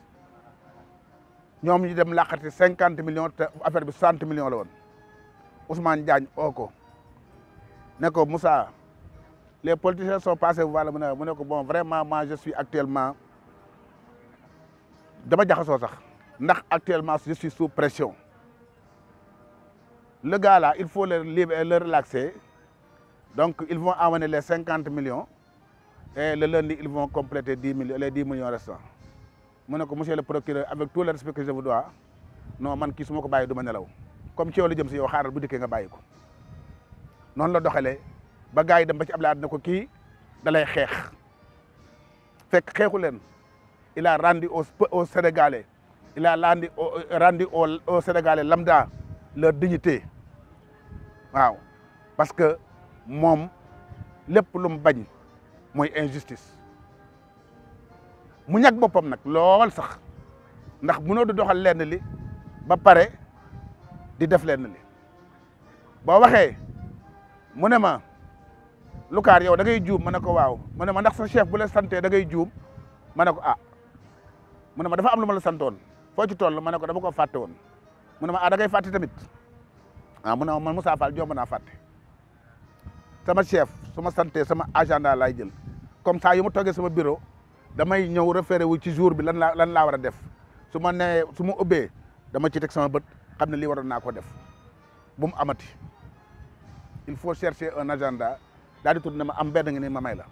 ñoom ñu dem laqati 50 millions te affaire bi 60 millions la woon Ousmane Diagne oo ko ne ko Moussa les politiciens sont passés voir mu ne ko bon vraiment moi je suis actuellement dama jaxasoo sax ndax actuellement je suis sous pression le gars là il faut le relaxer donc ils vont amener les 50 millions et le lundi ils vont compléter 10 millions les 10 millions restants mu ne ko monsieur le procureur avec tout le respect que je vous dois non man kii su ma ko bàyyi du ma nelaw comme ci yow la jëm si yow xaaral bu dikkee nga bàyyi ko noonu la doxalee ba gars yi dem ba ci Abdoulaye ne ko kii da lay xeex fekk xeexu leen il a rendu aux Sénégalais il a rendu aux Sénégalais lambda leur dignité waaw parce que moom lépp lu mu bañ mooy injustice mu ñàkk boppam nag lool sax ndax mënoo di doxal lenn li ba pare di def lenn li boo waxee mu ne ma Lukaar yow da ngay juum ma ne ko waaw mu ne ma ndax sa chef bu la santee da ngay juum ma ne ko ah mu ne ma dafa am lu ma la santoon foo ci toll ma ne ko dama ko fàtte woon mu ne ma ah da ngay fàtte tamit ah mu ne ma man Moussa Fall jomb naa fàtte sama chef su ma santee sama agenda laay jël comme ça yu ma toogee sama bureau damay ñëw référé wu ci jour bi lan laa war a def su ma nee su ma ubbee dama ci teg sama bët xam ne lii waroon naa ko def bu mu amati il faut chercher un agenda daal di tudd ne ma am benn nga ni ma may la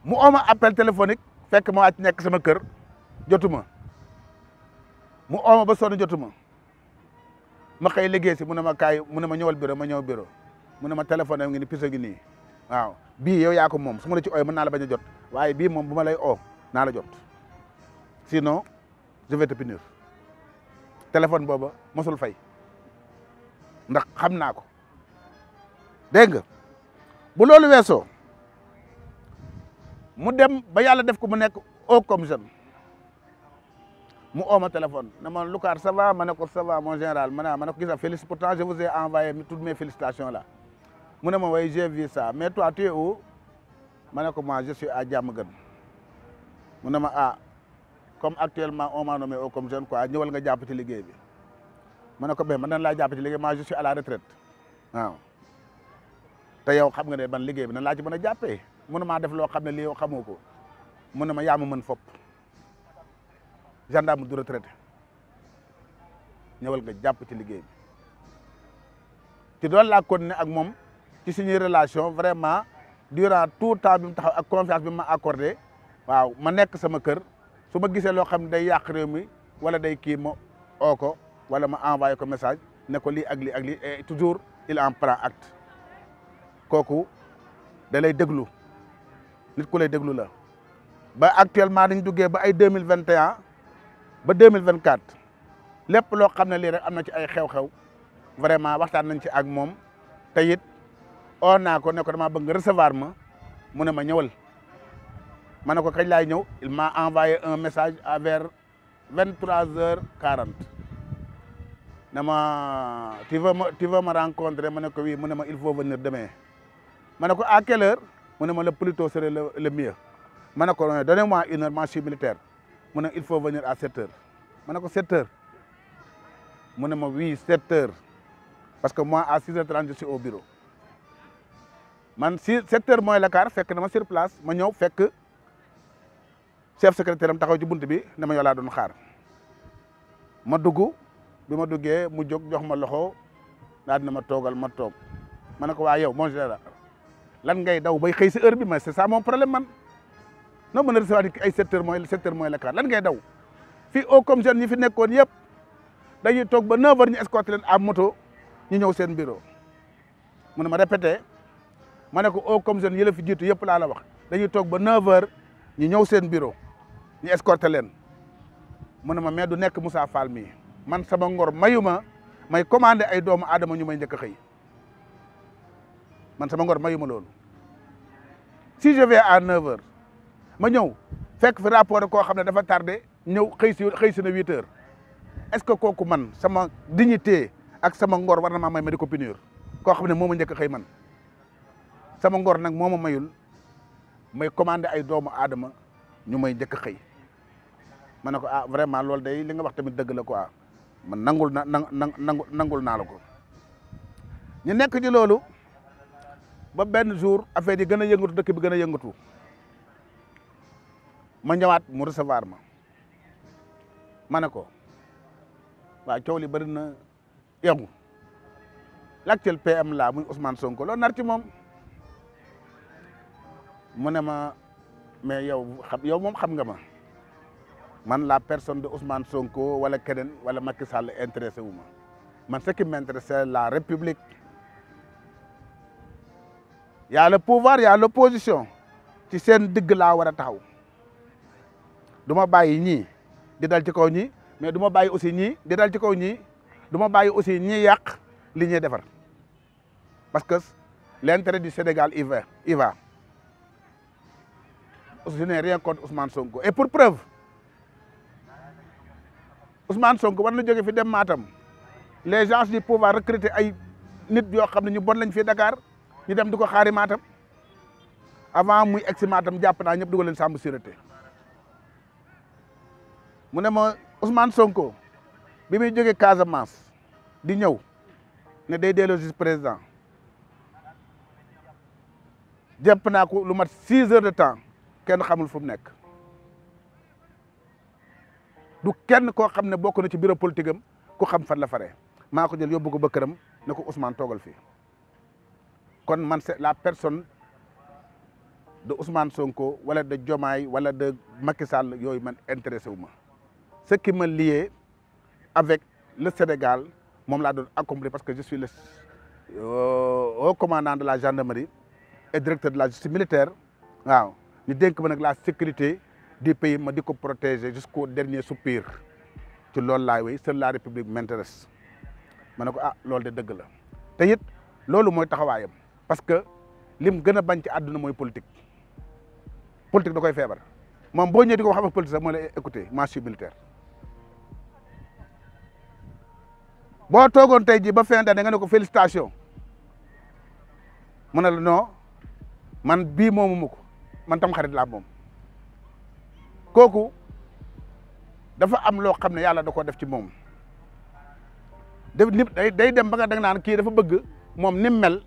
mu ooma appel téléphonique fekk ma wàcc nekk sama kër jotuma mu ooma ba sonn jotuma ma xëy liggéey si mu ne ma kaay mu ne ma ñëwal bureau ma ñëw bureau mu ne ma téléphone ngi ni pisa gi nii waaw bii yow yaa ko moom su ma la ci ooy mën naa la bañ a jot waaye bii moom bu ma lay oo naa la jot sinon je vais te punir téléphone booba mosul fay ndax xam naa ko dégg nga bu loolu weesoo mu dem ba yàlla def ko mu nekk au comme jeune mu oo ma téléphone ne ma Lukaar ça va ma ne ko ça va mon général ma ne ko gis nga félicite pourtant je vous ai envoyé toutes mes félicitations là mu ne ma way j'ai vu ça mais toi tu es où ma ne ko moi je suis à Diamaguène mu ne ma ah comme actuellement on m'a nommé au comme jeune quoi ñëwal nga jàpp ci liggéey bi ma ne ko mais man nan laa jàpp ci liggéey moi je suis à la retraite waaw te yow xam nga ne ban liggéey bi nan laa ci mën a jàppee mënu maa def loo xam ne lii yow xamoo ko mu ne ma yaa ma mën fopp gendarme du retraité ñëwal nga jàpp ci liggéey bi ci doon laa continuer ak moom ci suñuy relation vraiment durant tout temps bi mu taxaw ak confiance bi ma accordé waaw ma nekk sama kër su ma gisee loo xam ne day yàq réew mi wala day kii ma oo ko wala ma envoyé ko message ne ko lii ak lii ak lii et toujours il en prend acte kooku da lay déglu nit ku lay déglu la ba actuellement dañ duggee ba ay 2021 ba 2024 lépp loo xam ne lii rek am na ci ay xew-xew vraiment waxtaan nañ ci ak moom te it oo naa ko ne ko dama bëgg nga recevoir ma mu ne ma ñëwal ma ne ko kañ laay ñëw il m'a envoyé un message à vers 23h40 ne ma tu veux me rencontrer ma ne ko oui mu ne ma il faut venir demain ma ne ko à quelle heure mu ne ma le plus tôt serait le mieux ma ne ko donnez-moi une heure moi je suis militaire mu ne il faut venir à 7h ma ne ko 7h mu ne ma oui 7h parce que moi à 6h30 je suis au bureau man 7h moins le quart fekk na ma sur place ma ñëw fekk chef secrétaire am taxaw ci bunt bi ne ma yow laa doon xaar ma dugg bi ma duggee mu jóg jox ma loxo daal dina ma toogal ma toog ma ne ko waa yow mon général lan ngay daw bay xëy si heure bi mais c'est ça mon problème man non mën a recevoir ay 7h moins le quart lan ngay daw fii au comme jeune ñi fi nekkoon yëpp dañuy toog ba 9h ñu escorté leen à moto ñu ñëw seen bureau mu ne ma répété ma ne ko au comme jeune yi la fi jiitu yëpp laa la wax dañuy toog ba 9h ñu ñëw seen bureau ñu escorté leen mu ne ma mais du nekk Moussa Fall mii man sama ngor mayuma may commandé ay doomu aadama ñu may njëkk a xëy man sama ngor mayuma loolu si je vais à 9h ma ñëw fekk fi rapport koo xam ne dafa tardé ñëw xëy si na 8h est-ce que kooku man sama dignité ak sama ngor war na maa may ma di ko punir koo xam ne moo ma njëkk a xëy man sama ngor nag moo ma mayul may commandé ay doomu aadama ñu may njëkk a xëy ma ne ko ah vraiment loolu day li nga wax tamit dëgg la quoi man nangul naa la ko ñu nekk ci loolu ba benn jour affaire yi gën a yëngatu dëkk bi gën a yëngatu ma ñëwaat mu recevoir ma ma ne ko waa coow li bëri na yow l'actuel PM là muy Ousmane Sonko loo nar ci moom mu ne ma mais yow moom xam nga ma man la personne de Ousmane Sonko wala keneen wala Macky Sall intéressé wu ma man ce qui m'intéresse c'est la République. Y a le pouvoir y a l'opposition ci seen digg laa war a taxaw du ma bàyyi ñii di dal ci kaw ñii mais du ma bàyyi aussi ñii di dal ci kaw ñii du ma bàyyi aussi ñii yàq li ñuy defar parce que l'intérêt du Sénégal y va je n'ai rien contre Ousmane Sonko et pour preuve Ousmane Sonko war na jóge fi dem Matam les gens du pouvoir recruter ay nit yoo xam ne ñu bon lañ fi Dakar ñu dem di ko xaari Matam avant muy egg si Matam jàpp naa ñëpp dugal leen sàmm sûreté mu ne ma Ousmane Sonko bi muy jógee Casamance di ñëw ne day delloo justice président jàpp naa ko lu mat 6 heures de temps kenn xamul fu mu nekk du kenn koo xam ne bokk na ci bureau politique am ku xam fan la faree maa ko jël yóbbu ko ba këram ne ko Ousmane toogal fii kon man c'est la personne de Ousmane Sonko wala de Diomaye wala de Macky Sall yooyu man intéressé wu ma ce qui me liait avec le Sénégal moom laa doon accompli parce que je suis le haut commandant de la gendarmerie et directeur de la justice militaire waaw ñu dénk ma nag la sécurité du pays ma di ko protéger jusqu'au dernier soupir ci loolu laay wéy seule la République m'intéresse ma ne ko loolu de dëgg la te it loolu mooy taxawaayam parce que lim gën a bañ ci àdduna mooy politique politique da koy feebar moom boo ñëwee di ko wax ak politique sax moo lay écouter moi je suis militaire boo toogoon tey jii ba fin d'année nga ne ko félicitation mu ne la non man bii moomu ma ko man tam xarit laa moom kooku dafa am loo xam ne yàlla da koo def ci moom day dem ba nga dang naan kii dafa bëgg moom ni mel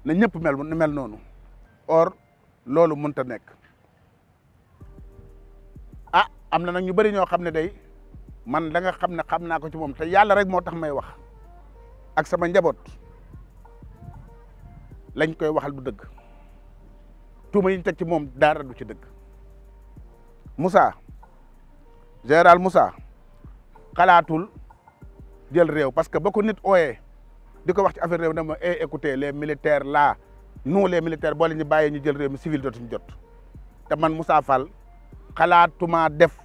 na ñëpp mel noonu or loolu mënta nekk am na nag ñu bëri ñoo xam ne day man da nga xam ne xam naa ko ci moom te yàlla rek moo tax may wax ak sama njaboot lañ koy waxal du dëgg tuuma yi ñu teg ci moom dara du ci dëgg Moussa général Moussa xalaatul jël réew parce que ba ko nit ooyee di ko wax ci affaire réew ne ma écoutez les militaires là nous les militaires boo leen ñu bàyyee ñu jël réew mi civil dootuñu jot te man Moussa Fall xalaatuma def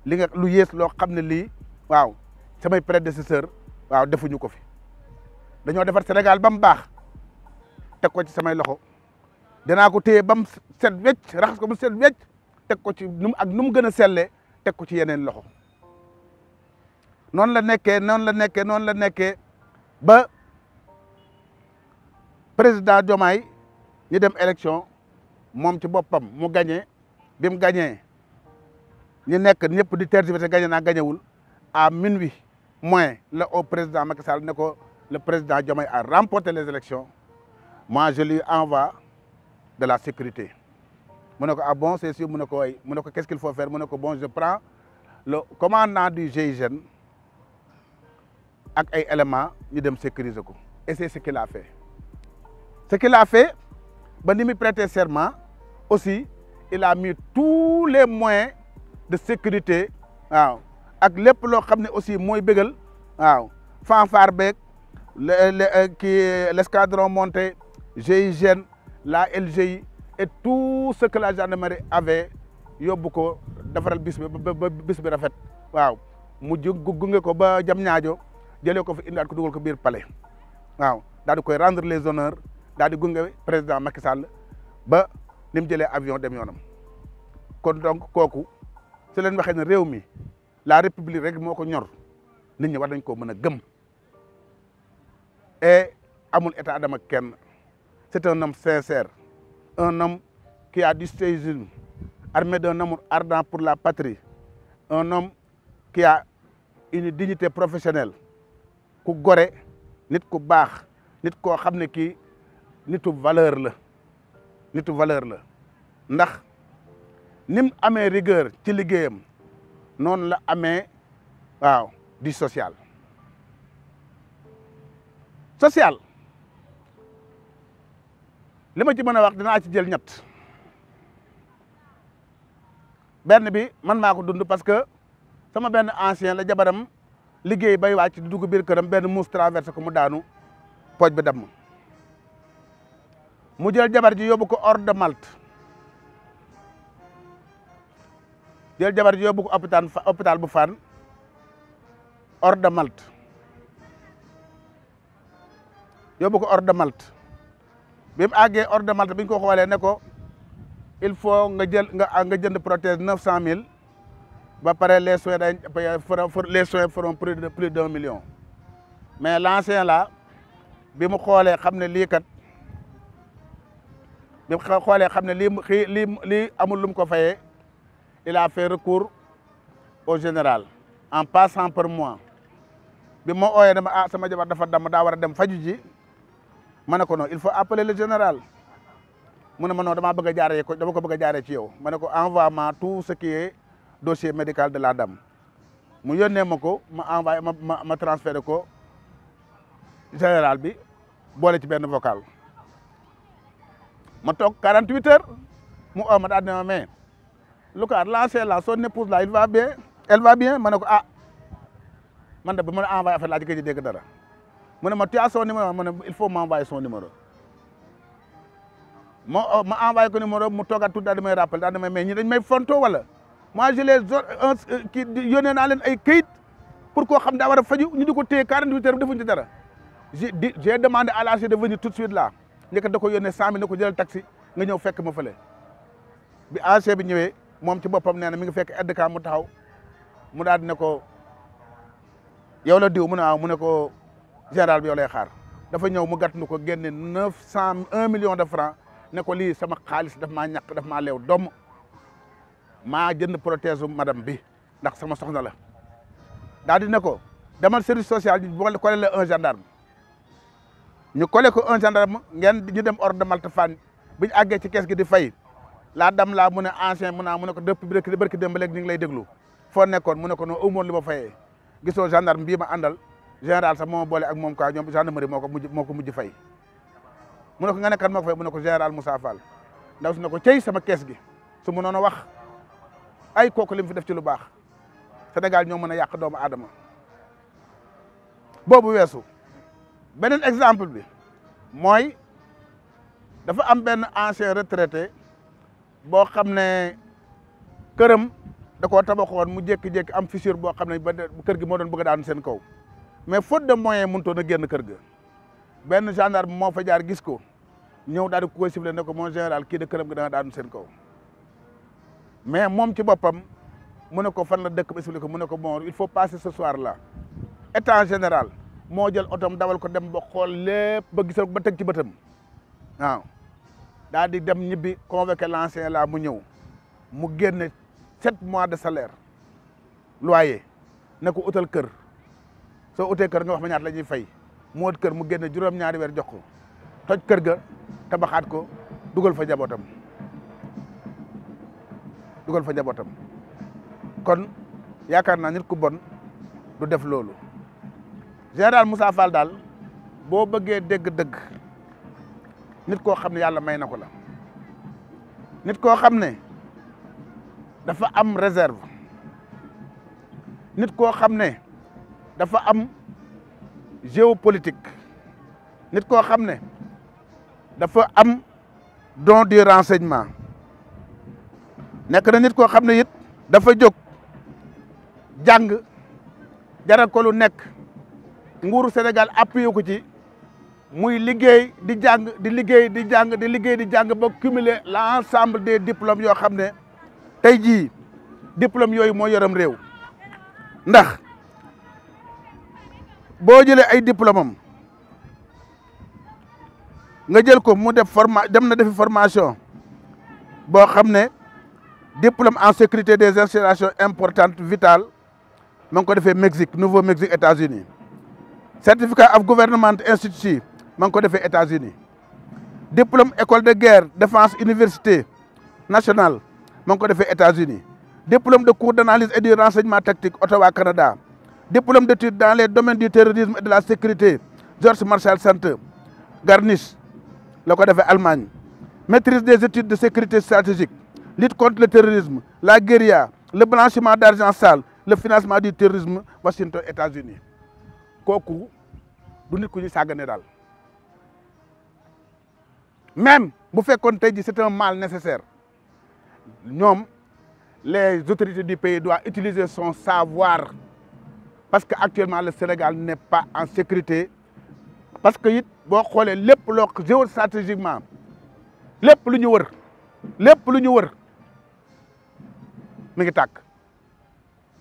li nga lu yées loo xam ne lii waaw samay prédécesseur waaw defuñu ko fi dañoo defar Sénégal ba mu baax teg ko ci samay loxo dinaa ko téye ba mu set wecc raxas ko ba mu set wecc teg ko ci nu mu gën a sellee teg ko ci yeneen loxo noonu la nekkee ba président Diomaye ñu dem élection moom ci boppam mu gagné bi mu gagné ñu nekk ñëpp di tergiverser gagné naa gagnéwul à minuit moins la au président Macky Sall ne ko le président Diomaye a remporté les élections moi je lui envoie de la sécurité mu ne ko bon c'est sûr mu ne ko way mu ne ko qu'est-ce qu'il faut faire mu ne ko bon je prends le commandant du GIGN ak ay éléments ñu dem sécuriser ko et c'est ce qu'il a fait ba ni muy prêter serment aussi il a mis tous les moyens de sécurité waaw ak lépp loo xam ne aussi mooy bégal waaw fanfare beeg l'escadron monté GIGN la LGI et tout ce que la gendarmerie avait yóbbu ko defaral bis bi rafet waaw mu gunge ko ba jam ñaajo jëlee ko fi indaat ko dugal ko biir palais waaw daal di koy rendre les honneurs daal di gunge président Macky Sall ba ni mu jëlee avion dem yoonam kon donc kooku su leen waxee ne réew mi la république rek moo ko ñor nit ñi war nañ koo mën a gëm et amul état d'âme ak kenn c'est un homme sincère un homme qui a du stoïcisme armé d'un amour ardent pour la patrie un homme qui a une dignité professionnelle ku gore nit ku baax nit koo xam ne kii nitu valeur la ndax ni mu amee rigueur ci liggéeyam noonu la amee waaw di social li ma ci mën a wax dinaa ci jël ñett benn bi man maa ko dund parce que sama benn ancien la jabaram liggéey bay wàcc di dugg biir këram benn muus traversé ko mu daanu pooj bi damm mu jël jabar ji yóbbu ko hors de Malte jël jabar ji yóbbu ko hôpital bu Fann hors de Malte yóbbu ko hors de Malte bi mu àggee hors de Malte bi ñu ko xoolee ne ko il faut nga jënd prothèse 900 000 ba pare les soins feront plus d'1 million mais l'ancien là bi mu xoolee xam ne lii kat bi mu xoolee xam ne lii amul lu mu ko fayee il a fait recours au général en passant par moi bi ma ooyee dama sama jabar dafa damm daa war a dem faju ji ma ne ko non il faut appeler le général mu ne ma non dama bëgg a jaaree ko dama ko bëgg a jaaree ci yow ma ne ko envoie-moi tout ce qui est dossier médical de la dame mu yónnee ma ko ma envoyé ma transféré ko général bi boole ci benn vocal ma toog 48 heures mu oo ma daal ne ma mais Lucas l'ancien là son épouse là elle va bien ma ne ko man de ba ma envoyé affaire laa ci gëj a dégg dara mu ne ma tu as son numéro ma ne il faut m'envoyer son numéro ma envoyé ko numéro mu toogaat tout daal di may rappel daal di may mais ñi dañ may fonto wala moi je les kii yónnee naa leen ay këyit pour koo xam daa war a faju ñu di ko téye 48 heures defuñ ci dara j'ai demandé à l'AG de venir tout de suite là njëkk da ko yónnee 100 000 ne ko jëlal taxi nga ñëw fekk ma fële bi AG bi ñëwee moom ci boppam nee na mi ngi fekk aide de camp mu taxaw mu daal di ne ko yow la diw mu ne waaw mu ne ko général bi yow lay xaar dafa ñëw mu gàtt nu ko génne 1 million de francs ne ko lii sama xaalis daf maa ñàkk daf maa leew domm maa jënd prothèse madame bi ndax sama soxna la daal di ne ko demal service social ñu collé le un gendarme ñu collé ko un gendarme ngeen ñu dem hors de Malte Fann bi ñu àggee ci kees gi di fay la dame la mu ne ancien mu ne ko depuis barki dem ba léegi ñu ngi lay déglu foo nekkoon mu ne ko noonu amoon li ma fayee gisoo gendarme bii ma àndal général sax moo ma boole ak moom quoi ñoom gendarmerie moo ko mujj fay mu ne ko nga ne kan moo ko fay mu ne ko général Moussa Fall ndaw si ne ko cey sama kees gi su mu noon a wax ay kooku li mu fi def ci lu baax Sénégal ñoo mën a yàq doomu aadama boobu weesu beneen exemple bi mooy dafa am benn ancien retraité boo xam ne këram da koo tabaxoon mu jékki-jékki am fissure boo xam ne ba kër gi moo doon bëgg a daanu seen kaw mais faute de moyen mënutoon a génn kër ga benn gendarme moo fa jaar gis ko ñëw daal di koy siffler ne ko mon général kii de këram gi da nga daanu seen kaw mais moom ci boppam mu ne ko fan la dëkk ba expliqué ko mu ne ko bon il faut passer ce soir là état général moo jël otom dawal ko dem ba xool lépp ba gisal ba teg ci bëtam waaw daal di dem ñibbi convoqué l'ancien là mu ñëw mu génne 7 mois de salaire loyer ne ko utal kër soo utee kër nga wax ma ñaata la ñuy fay mu wut kër mu génne juróom-ñaari weer jox ko toj kër ga tabaxaat ko dugal fa njabootam kon yaakaar naa nit ku bon du def loolu général Moussa Fall daal boo bëggee dégg-dëgg nit koo xam ne yàlla may na ko la nit koo xam ne dafa am réserve nit koo xam ne dafa am géopolitique nit koo xam ne dafa am don du renseignement nekk na nit koo xam ne it dafa jóg jàng jaral ko lu nekk nguuru Sénégal appuyé ko ci muy liggéey di jàng di liggéey di jàng di liggéey di jàng ba cumuler l'ensemble des diplômes yoo xam ne tey jii diplôme yooyu moo yoram réew ndax boo jëlee ay diplôme am nga jël ko mu def dem na defi formation boo xam ne diplôme en sécurité des installations importantes vitales ma ngi ko defee Mexique Nouveau-Mexique États-Unis certificat of government institute ma ngi ko defee États-Unis diplôme école de guerre défense université nationale ma ngi ko defee États-Unis diplôme de cours d'analyse et du renseignement tactique Ottawa Canada, diplôme d'études dans les domaines du terrorisme et de la sécurité Georges Marshall Center Garnisch la ko defee Allemagne, maîtrise des études de sécurité stratégique, lutte contre le terrorisme, la guérilla, le blanchiment d'argent sale, le financement du terrorisme Washington États-Unis. Kooku du nit ku ñu sàggane daal. Même bu fekkoon tey ji c'est un mal nécessaire, ñoom les autorités du pays doivent utiliser son savoir parce que actuellement le Sénégal n'est pas en sécurité, parce que it boo xoolee lépp loo géostratégiquement lépp lu ñu wër mi ngi tàkk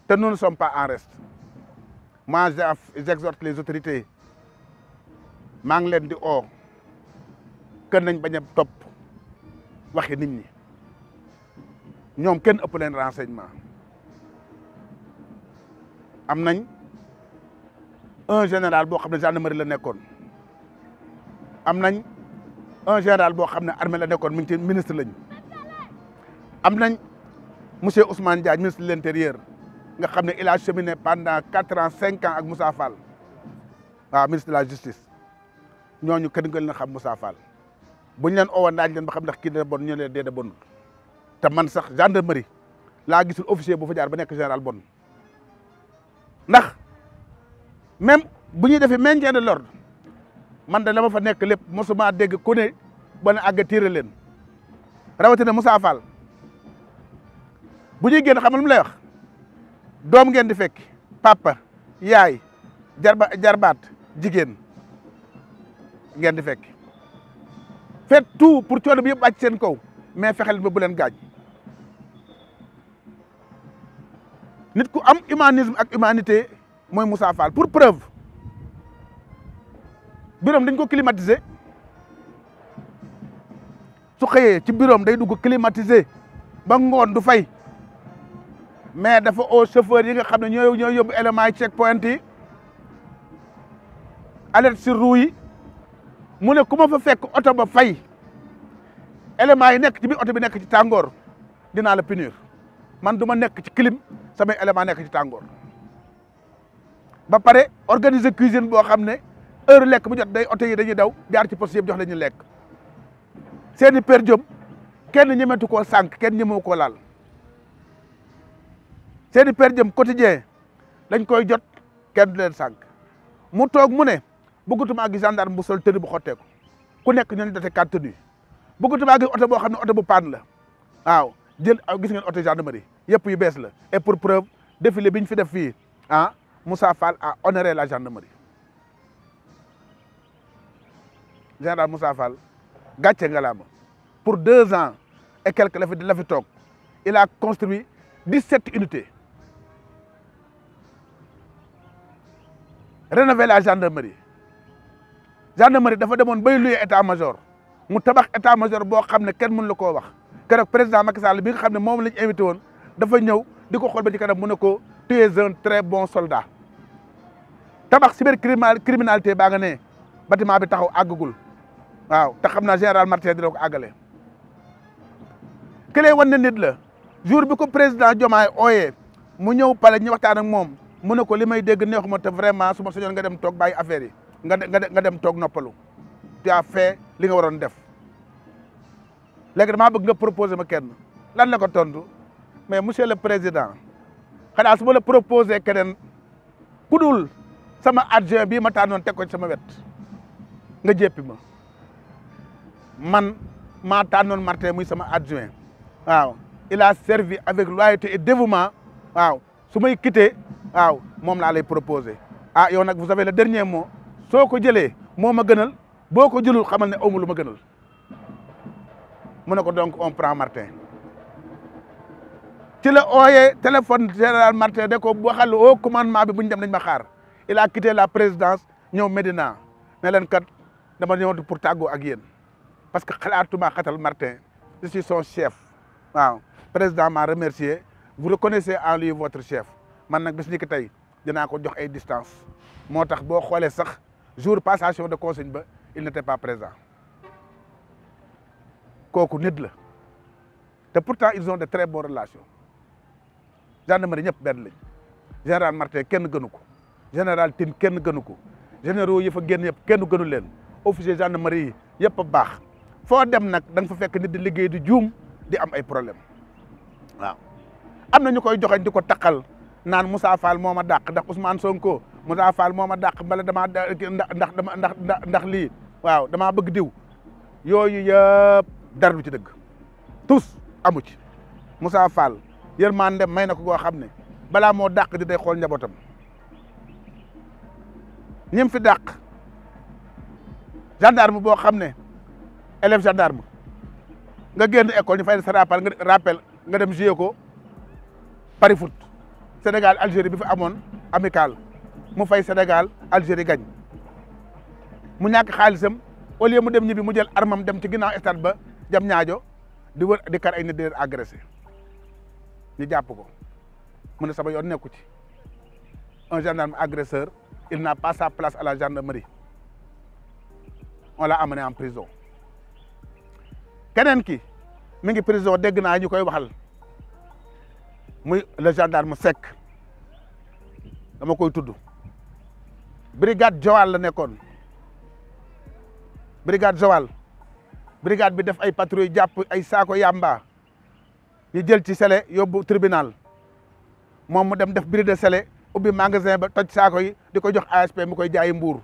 te nous ne sommes pas en reste. Moi j'exhorte les autorités, maa ngi leen di oo kën nañ bañ a topp waxi nit ñi, ñoom kenn ëpp leen renseignement. Am nañ un général boo xam ne gendarmerie la nekkoon, am nañ un général boo xam ne armée la nekkoon mi ngi ci ministre lañu, am nañ monsieur Ousmane Diagne ministre de l'intérieur nga xam ne il a cheminé pendant 4 ans 5 ans ak Moussa Fall, waaw ministre de la justice. Ñooñu kenn gën leen xam Moussa Fall, buñ leen oowoon laaj leen ba xam ndax kii dina bon ñu leen dee da bon. te man sax gendarmerie laa gisul officier bu fa jaar ba nekk général bon, ndax même bu ñuy defee maintien de l'ordre man de la ma fa nekk lépp mosuma dégg ku ne ba ne àgg tiire leen, rawatina Moussa Fall. Bu ñuy génn xamal mu lay wax doom ngeen di fekk, papa yaay jarbaat jigéen ngeen di fekk. Faites tout pour coono bi yëpp wàcc seen kaw, mais fexeel ba bu leen gaañ. Nit ku am humanisme ak humanité mooy Moussa Fall. Pour preuve bureau dañ ko climatiser, su xëyee ci bureau day dugg climatiser ba ngoon du fay, mais dafa au chauffeur yi nga xam ne ñooy yóbbu éléments yi check point yi, alerte sur roue yi, mu ne ku ma fa fekk oto ba fay, éléments yi nekk ci biir oto bi nekk ci tàngoor dinaa la punir. Man du ma nekk ci clim samay éléments nekk ci tàngoor. Ba pare organiser cuisine boo xam ne heure lekk bu jot day oto yi dañuy daw jaar ci poste yëpp jox la ñu lekk. Seeni per jom kenn ñemetu koo sànq, kenn ñemewu koo laal. Seeni per jom quotidien dañ koy jot kenn du leen sànq. Mu toog mu ne bëggatuma gis gendarme bu sol tenue bu xotteeku, ku nekk ñooñu date 4 tenues. Bëggatuma gis oto boo xam ne oto bu panne la, waaw jël gis ngeen oto gendarmerie yëpp yu bees la. Et pour preuve défilé bi ñu fi def fii Moussa Fall a honoré la gendarmerie. Général Moussa Fall gàcce ngalaama, pour 2 ans et quelques la fi toog, il a construit 17 unités, rénové la gendarmerie. Gendarmerie dafa demoon bay luye état-major, mu tabax état-major boo xam ne kenn mënu la koo wax. Keroog président Macky Sall bi nga xam ne moom lañ invité woon dafa ñëw di ko xool ba ci kanam mu ne ko tu es un très bon soldat. Tabax cybercriminalité baa nga ne bâtiment bi taxaw àggagul, waaw te xam naa général Martin dina ko àggale. Ki lay wan ne nit la, jour bi ko président Diomaye ooyee mu ñëw pale ñu waxtaan ak moom mu ne ko li may dégg neexuma te vraiment su ma sañoon nga dem toog bàyyi affaire yi nga dem toog noppalu. Tu as fait li nga waroon def. Léegi damaa bëgg nga proposer ma kenn. Lan la ko tontu mais monsieur le président xanaa su ma la proposer keneen ku dul sama adjoint bii ma tànnoon teg ko ci sama wet nga jéppi ma. Man maa tànnoon Martin muy sama adjoint, waaw il a servi avec loyauté et dévouement, waaw su may quitté waaw moom laa lay proposer. Yow nag vous avez le dernier mot, soo ko jëlee moo ma gënal, boo ko jëlul xamal ne awma lu ma gënal. Mu ne ko donc on prend Martin. Ci la ooyee téléphone général Martin de ko waxal au commandement bi bu ñu dem nañ ma xaar. Il a quitté la présidence ñëw Médina ne leen kat dama ñëw pour tàggoo ak yéen parce que xalaatuma xatal Martin, je suis son chef. Waaw président m'a remercié, vous reconnaissez en lui votre chef. Man nag bis ni ki tey dinaa ko jox ay distance, moo tax boo xoolee sax jour passation de consigne ba il n'était pas présent. Kooku nit la te pourtant ils ont de très bonnes relations. gendarmerie ñëpp benn lañ général Martin kenn gënu ko général Tine kenn gënu ko généraux yi fa génn yëpp kenn gënu leen officier gendarmerie yi yëpp a baax foo dem nag da nga fa fekk nit di liggéey di juum di am ay problème waaw am na ñu koy joxeñ di ko taqal naan Moussa Fall moo ma dàq ndax Ousmane Sonko Moussa Fall moo ma dàq mbala damaa ndax lii waaw damaa bëgg diw yooyu yëpp dara du ci dëgg tous amu ci Moussa Fall yërmande may na ko goo xam ne balaa moo dàq di day xool njabootam ñim fi dàq gendarme boo xam ne élève gendarme nga génn école ñu fay sa rappel nga dem jouer ko pari foot Sénégal Algérie bi fi amoon amical mu fay Sénégal Algérie gañ mu ñàkk xaalisam au lieu mu dem ñibbi mu jël armam dem ci ginnaaw stade ba jam ñaajo di wër di kar ay nit di leen agressé ñu jàpp ko mu ne sama yoon nekku ci un gendarme agresseur il n'a pas sa place à la gendarmerie on l'a amené en prison keneen ki mi ngi prison dégg naa ñu koy waxal muy le gendarme Seck dama koy tudd brigade Joal la nekkoon brigade Joal brigade bi def ay patrouille jàpp ay saako yamba ñu jël ci sele yóbbu tribunal moom mu dem def bris de sele ubbi magasin ba toj saako yi di ko jox ASP mu koy jaayi mbuur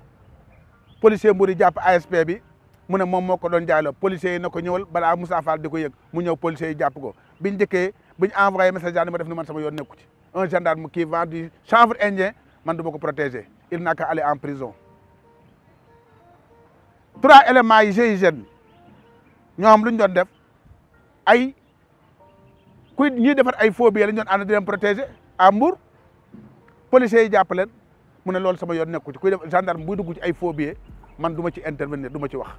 policier mbuur yi jàpp ASP bi mu ne moom moo ko doon jaay la policier yi na ko ñëwal balaa Moussa Fall di ko yëg mu ñëw policier yi jàpp ko biñ njëkkee biñ envoyé message gendarme ma def ni man sama yoon nekku ci un gendarme qui vend du chanvre indien man du ma ko protéger il n'a qu'à aller en prison 3 éléments yi GIGN ñoom lu ñu doon def ay kuy ñuy defar ay faux billets lañ doon ànd di leen protéger à Mbour policiers yi jàpp leen mu ne loolu sama yoon nekku ci kuy def gendarme buy dugg ci ay faux billets man du ma ci intervenir du ma ci wax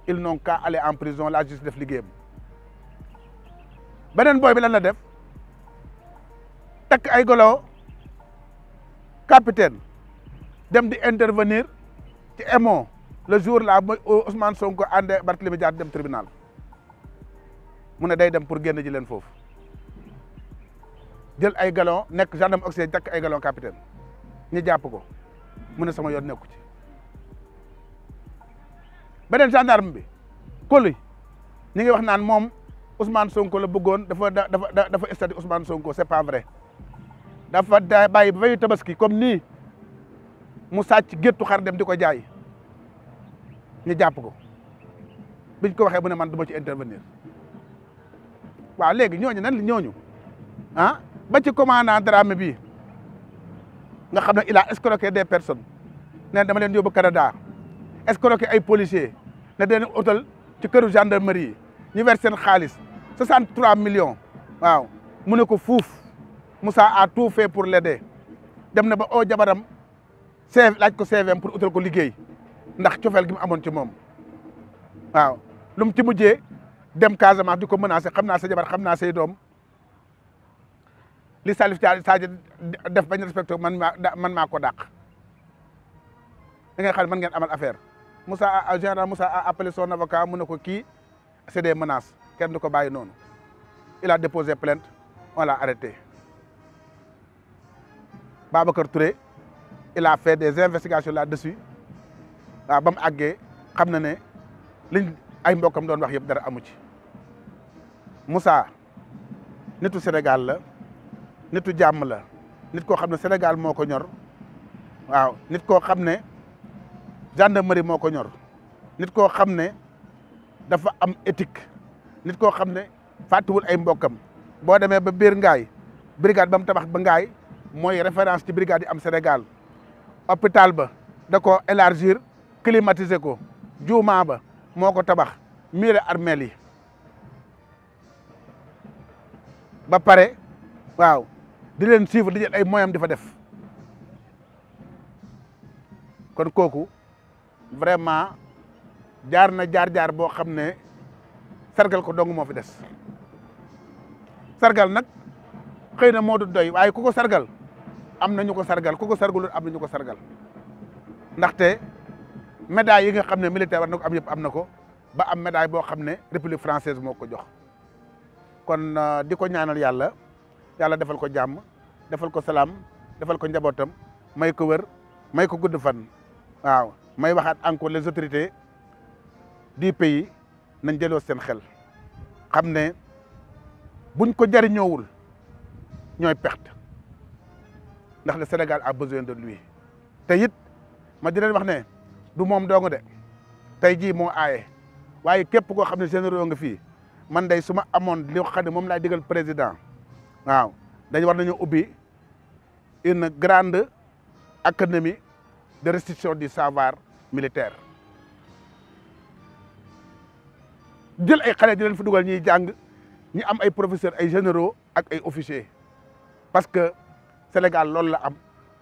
ils n'ont qu'à aller en prison la justice def liggéeyam beneen booy bi lan la def takk ay golo capitaine dem di intervenir ci EMO le jour là Ousmane Sonko àndee Barthélémy Dias dem tribunal mu ne day dem pour génn ji leen foofu jël ay galon nekk gendarme auxiliaire takk ay galon capitaine ñu jàpp ko mu ne sama yoon nekku ci beneen gendarme bi Koli ñi ngi wax naan moom Ousmane Sonko la bëggoon dafa statut Ousmane Sonko c'est pas vrai dafa bàyyi ba veyu tabaski comme nii mu sàcc géttu xar dem di ko jaay ñu jàpp ko biñ ko waxee bu ne man du ma ci intervenir waaw léegi ñooñu nan li ñooñu ah ba ci commandant Dramé bii nga xam ne il a escroqué des personnes ne dama leen yóbbu Canada escroqué ay policiers ne deen hôtel ci këru gendarmerie yi ñu ver seen xaalis 63 millions waaw mu ne ko fuuf Moussa a tout fait pour l'aider dem na ba oo jabaram CV laaj ko CVM pour utal ko liggéey ndax cofeel gi mu amoon ci moom waaw lu mu ci mujjee dem Casamance di ko menacé xam naa sa jabar xam naa say doom li Salif Sadio def bañ respecté man maa ko dàq da ngay xam ne mën ngeen amal affaire général Moussa a appelé son avocat mu ne ko kii c'est des menaces kenn du ko bàyyi noonu il a déposé plainte on l'a arrêté Babacar Touré il a fait des investigations là-dessus waaw ba mu àggee xam na ne liñ ay mbokkam doon wax yëpp dara amu ci Moussa nitu Sénégal la nitu jàmm la nit koo xam ne Sénégal moo ko ñor waaw nit koo xam ne gendarmerie moo ko ñor nit koo xam ne dafa am éthique nit koo xam ne fàttuwul ay mbokkam boo demee ba biir Ngaay brigade ba mu tabax ba Ngaay mooy référence ci brigade yi am Sénégal hôpital ba da ko élargir climatiser ko juuma ba moo ko tabax miire armeel yi ba pare waaw di leen suivre di jël ay moyens di fa def kon kooku vraiment jaar na jaar boo xam ne sargal ko dong moo fi des sargal nag xëy na moo du doy waaye ku ko sargal am na ñu ko sargal ku ko sargalul am na ñu ko sargal ndaxte médaille yi nga xam ne militaire war na ko am yëpp am na ko ba am médaille boo xam ne république française moo ko jox kon di ko ñaanal yàlla defal ko jàmm defal ko salaam defal ko njabootam may ko wër may ko gudd fan waaw may waxaat encore les autorités du pays nañ jëloo seen xel xam ne buñ ko jariñoowul ñooy perte ndax le Sénégal a besoin de lui te it ma di leen wax ne du moom dong de tey jii moo aaye waaye képp koo xam ne généraux nga fii man day su ma amoon li xam ne moom laay digal président waaw dañ war nañu ubbi une grande académie de restitution du savoir militaire jël ay xale di leen fi dugal ñuy jàng ñi am ay professeurs ay généraux ak ay officiers parce que Sénégal loolu la am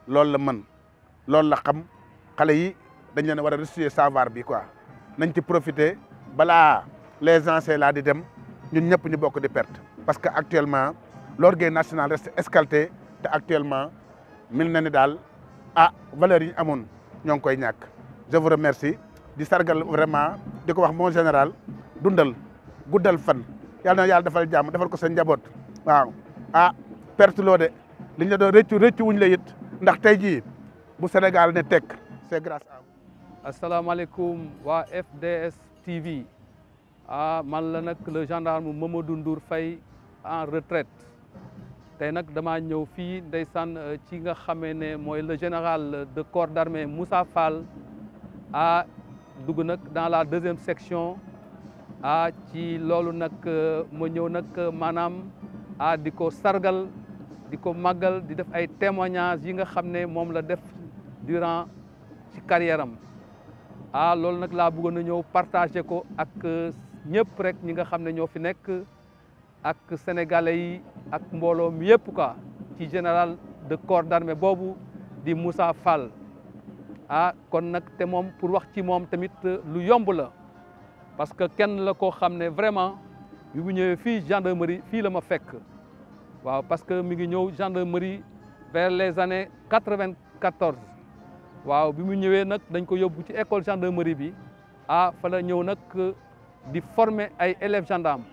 loolu la mën loolu la xam xale yi dañ leen war a restituer savoir bi quoi nañ ci profiter balaa les anciens laa di dem ñun ñëpp ñu bokk di perte parce que actuellement l'orgueil national reste escalté te actuellement mel na ni daal valeurs yi ñu amoon ñoo ngi koy ñàkk. Je vous remercie di sargal vraiment di ko wax mon général dundal guddal fan yàlla na yàlla defal jàmm defal ko sa njaboot waaw perte loo de li ñu la doon rëccu wuñ la it ndax tey jii bu Sénégal ne tekk c'est grâce à vous. asalaamaaleykum waa FDS TV man la nag le gendarme Mamadou Ndour Faye en retraite tey nag damaa ñëw fii ndeysaan ci nga xamee ne mooy le général de corps d'armée Moussa Fall dugg nag dans la deuxième section ci loolu nag ma ñëw nag maanaam di ko sargal di ko màggal di def ay témoignages yi nga xam ne moom la def durant ci carrière am loolu nag laa bëggoon a ñëw partager ko ak ñëpp rek ñi nga xam ne ñoo fi nekk ak sénégalais yi ak mbooloo mi yëpp quoi ci général de corps d'armée boobu di Moussa Fall kon nag te moom pour wax ci moom tamit lu yomb la parce que kenn la koo xam ne vraiment bi mu ñëwee fii gendarmerie fii la ma fekk waaw parce que mi ngi ñëw gendarmerie vers les années 94 waaw bi mu ñëwee nag dañ ko yóbbu ci école gendarmerie bi fa la ñëw nag di former ay élèves gendarmes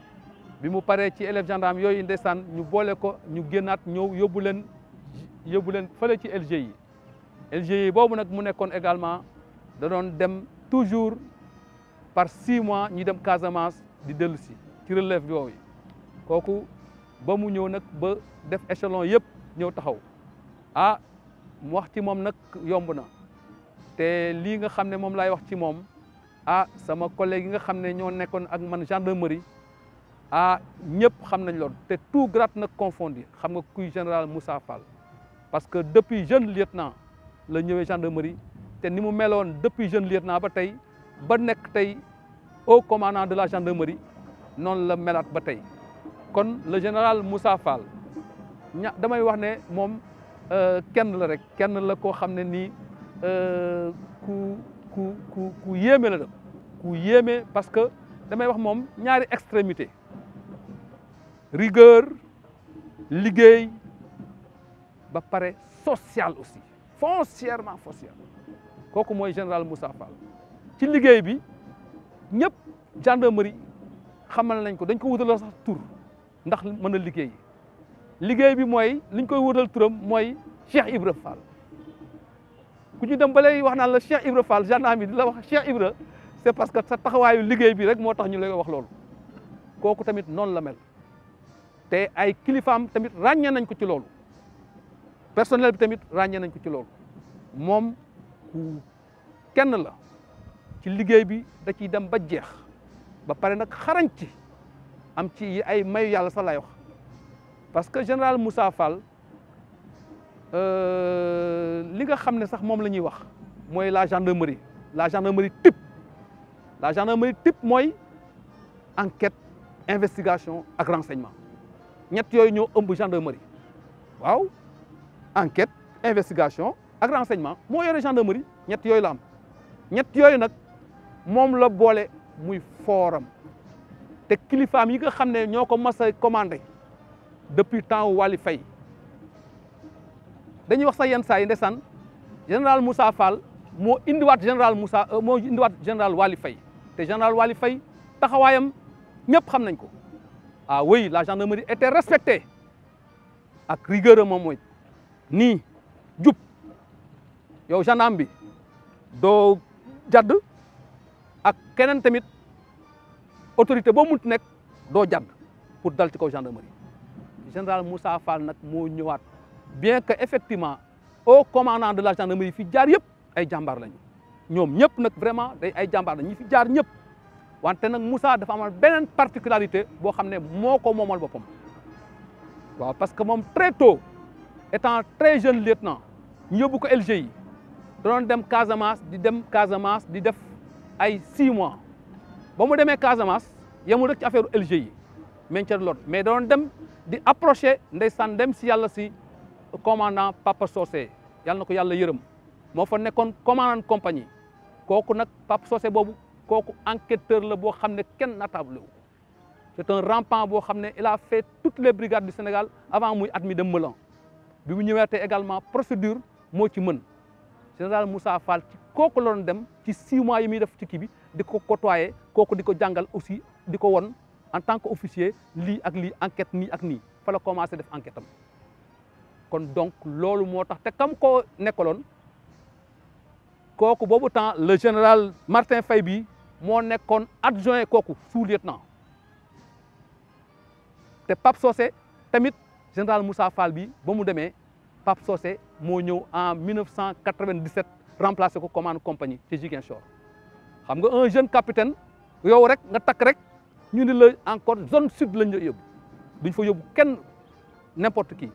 bi mu paree ci élèves gendarmes yooyu ndeysaan ñu boole ko ñu génnaat ñëw yóbbu leen fële ci LGI LGI boobu nag mu nekkoon également da doon dem toujours par 6 mois ñu dem Casamance di dellu si ci relève yooyu kooku ba mu ñëw nag ba def échelon yëpp ñëw taxaw mu wax ci moom nag yomb na te lii nga xam ne moom laay wax ci moom sama collègue yi nga xam ne ñoo nekkoon ak man gendarmerie ñëpp xam nañ loolu te tout grade nag confondu xam nga kuy général Moussa Fall parce que depuis jeune lieutenant la ñëwee gendarmerie te ni mu meloon depuis jeune lieutenant ba tey ba nekk tey au commandant de la gendarmerie noonu la melaat ba tey kon le général Moussa Fall damay wax ne moom kenn la rek kenn la koo xam ne nii ku yéeme la ku yéeme parce que damay wax moom ñaari extrémité rigueur liggéey ba pare social aussi foncièrement social kooku mooy général Moussa Fall ci liggéey bi ñëpp gendarmerie xamal nañ ko dañ ko wutaloo sax tur ndax mën a liggéey bi mooy liñ koy wutal turam mooy Cheikh Ibra Fall ku ñu dem ba lay wax naan la Cheikh Ibra Fall gendarme bi di la wax Cheikh Ibra c'est parce que sa taxawaayu liggéey bi rek moo tax ñu lay wax loolu kooku tamit noonu la mel te ay kilifaam tamit ràññee nañ ko ci loolu personnel bi tamit ràññee nañ ko ci loolu moom ku kenn la ci liggéey bi da ciy dem ba jeex ba pare nag xarañ ci am ci ay mayu yàlla sax lay wax parce que général Moussa Fall li nga xam ne sax moom la ñuy wax mooy la gendarmerie type la gendarmerie type mooy enquête investigation ak renseignement ñett yooyu ñoo ëmb gendarmerie waaw enquête investigation ak renseignement moo yore gendarmerie ñett yooyu la am ñett yooyu nag moom la boole muy fooram te kilifaam yi nga xam ne ñoo ko mas a commandé depuis temps Wali Faye dañuy wax sax yenn saa yi ndeysaan général Moussa Fall moo indiwaat général Wali Faye te général Wali Faye taxawaayam ñëpp xam nañ ko oui la gendarmerie était respectée ak rigueur moom mooy nii jub yow gendarme bi doo jadd ak keneen tamit autorité boo munti nekk doo jadd pour dal ci kaw gendarmerie général Moussa Fall nag moo ñëwaat bien que effectivement au commandant de la gendarmerie fi jaar yëpp ay jàmbaar lañu ñoom ñëpp nag vraiment day ay jàmbaar lañu ñi fi jaar ñëpp wante nag Moussa dafa amal beneen particularité boo xam ne moo ko moomal boppam waaw parce que moom très tôt étant très jeune lieutenant ñu yóbbu ko LGI doon dem Casamance di def ay 6 mois ba mu demee Casamance yemul rek ci affaire LGI maintien de l'ordre mais doon dem di approché ndeysaan dem si yàlla si commandant Papa Socé yàlla na ko yàlla yërëm moo fa nekkoon commandant compagnie kooku nag Papa Socé boobu kooku enquêteur la boo xam ne kenn natable wu c'est un rampant boo xam ne il a fait toutes les brigades du Sénégal avant muy admis de Melun bi mu ñëweetee également procédure moo ci mën général Moussa Fall ci kooku la doon dem ci 6 mois yi muy def ci kii bi di ko côtoyer kooku di ko jàngal aussi di ko won en tant que officier lii ak lii enquête nii ak nii fa la commencé def enquête am kon donc loolu moo tax te kam ko nekkaloon kooku boobu temps le général Martin Faye bi moo nekkoon adjoint kooku sous-lieutenant te Pape Socé tamit général Moussa Fall bi ba mu demee Pape Socé moo ñëw en 1997 remplacé ko commande compagnie ci Ziguinchor xam nga un jeune capitaine yow rek nga takk rek ñu ni la encore zone sud lañ la yóbbu duñ fa yóbbu kenn n'importe qui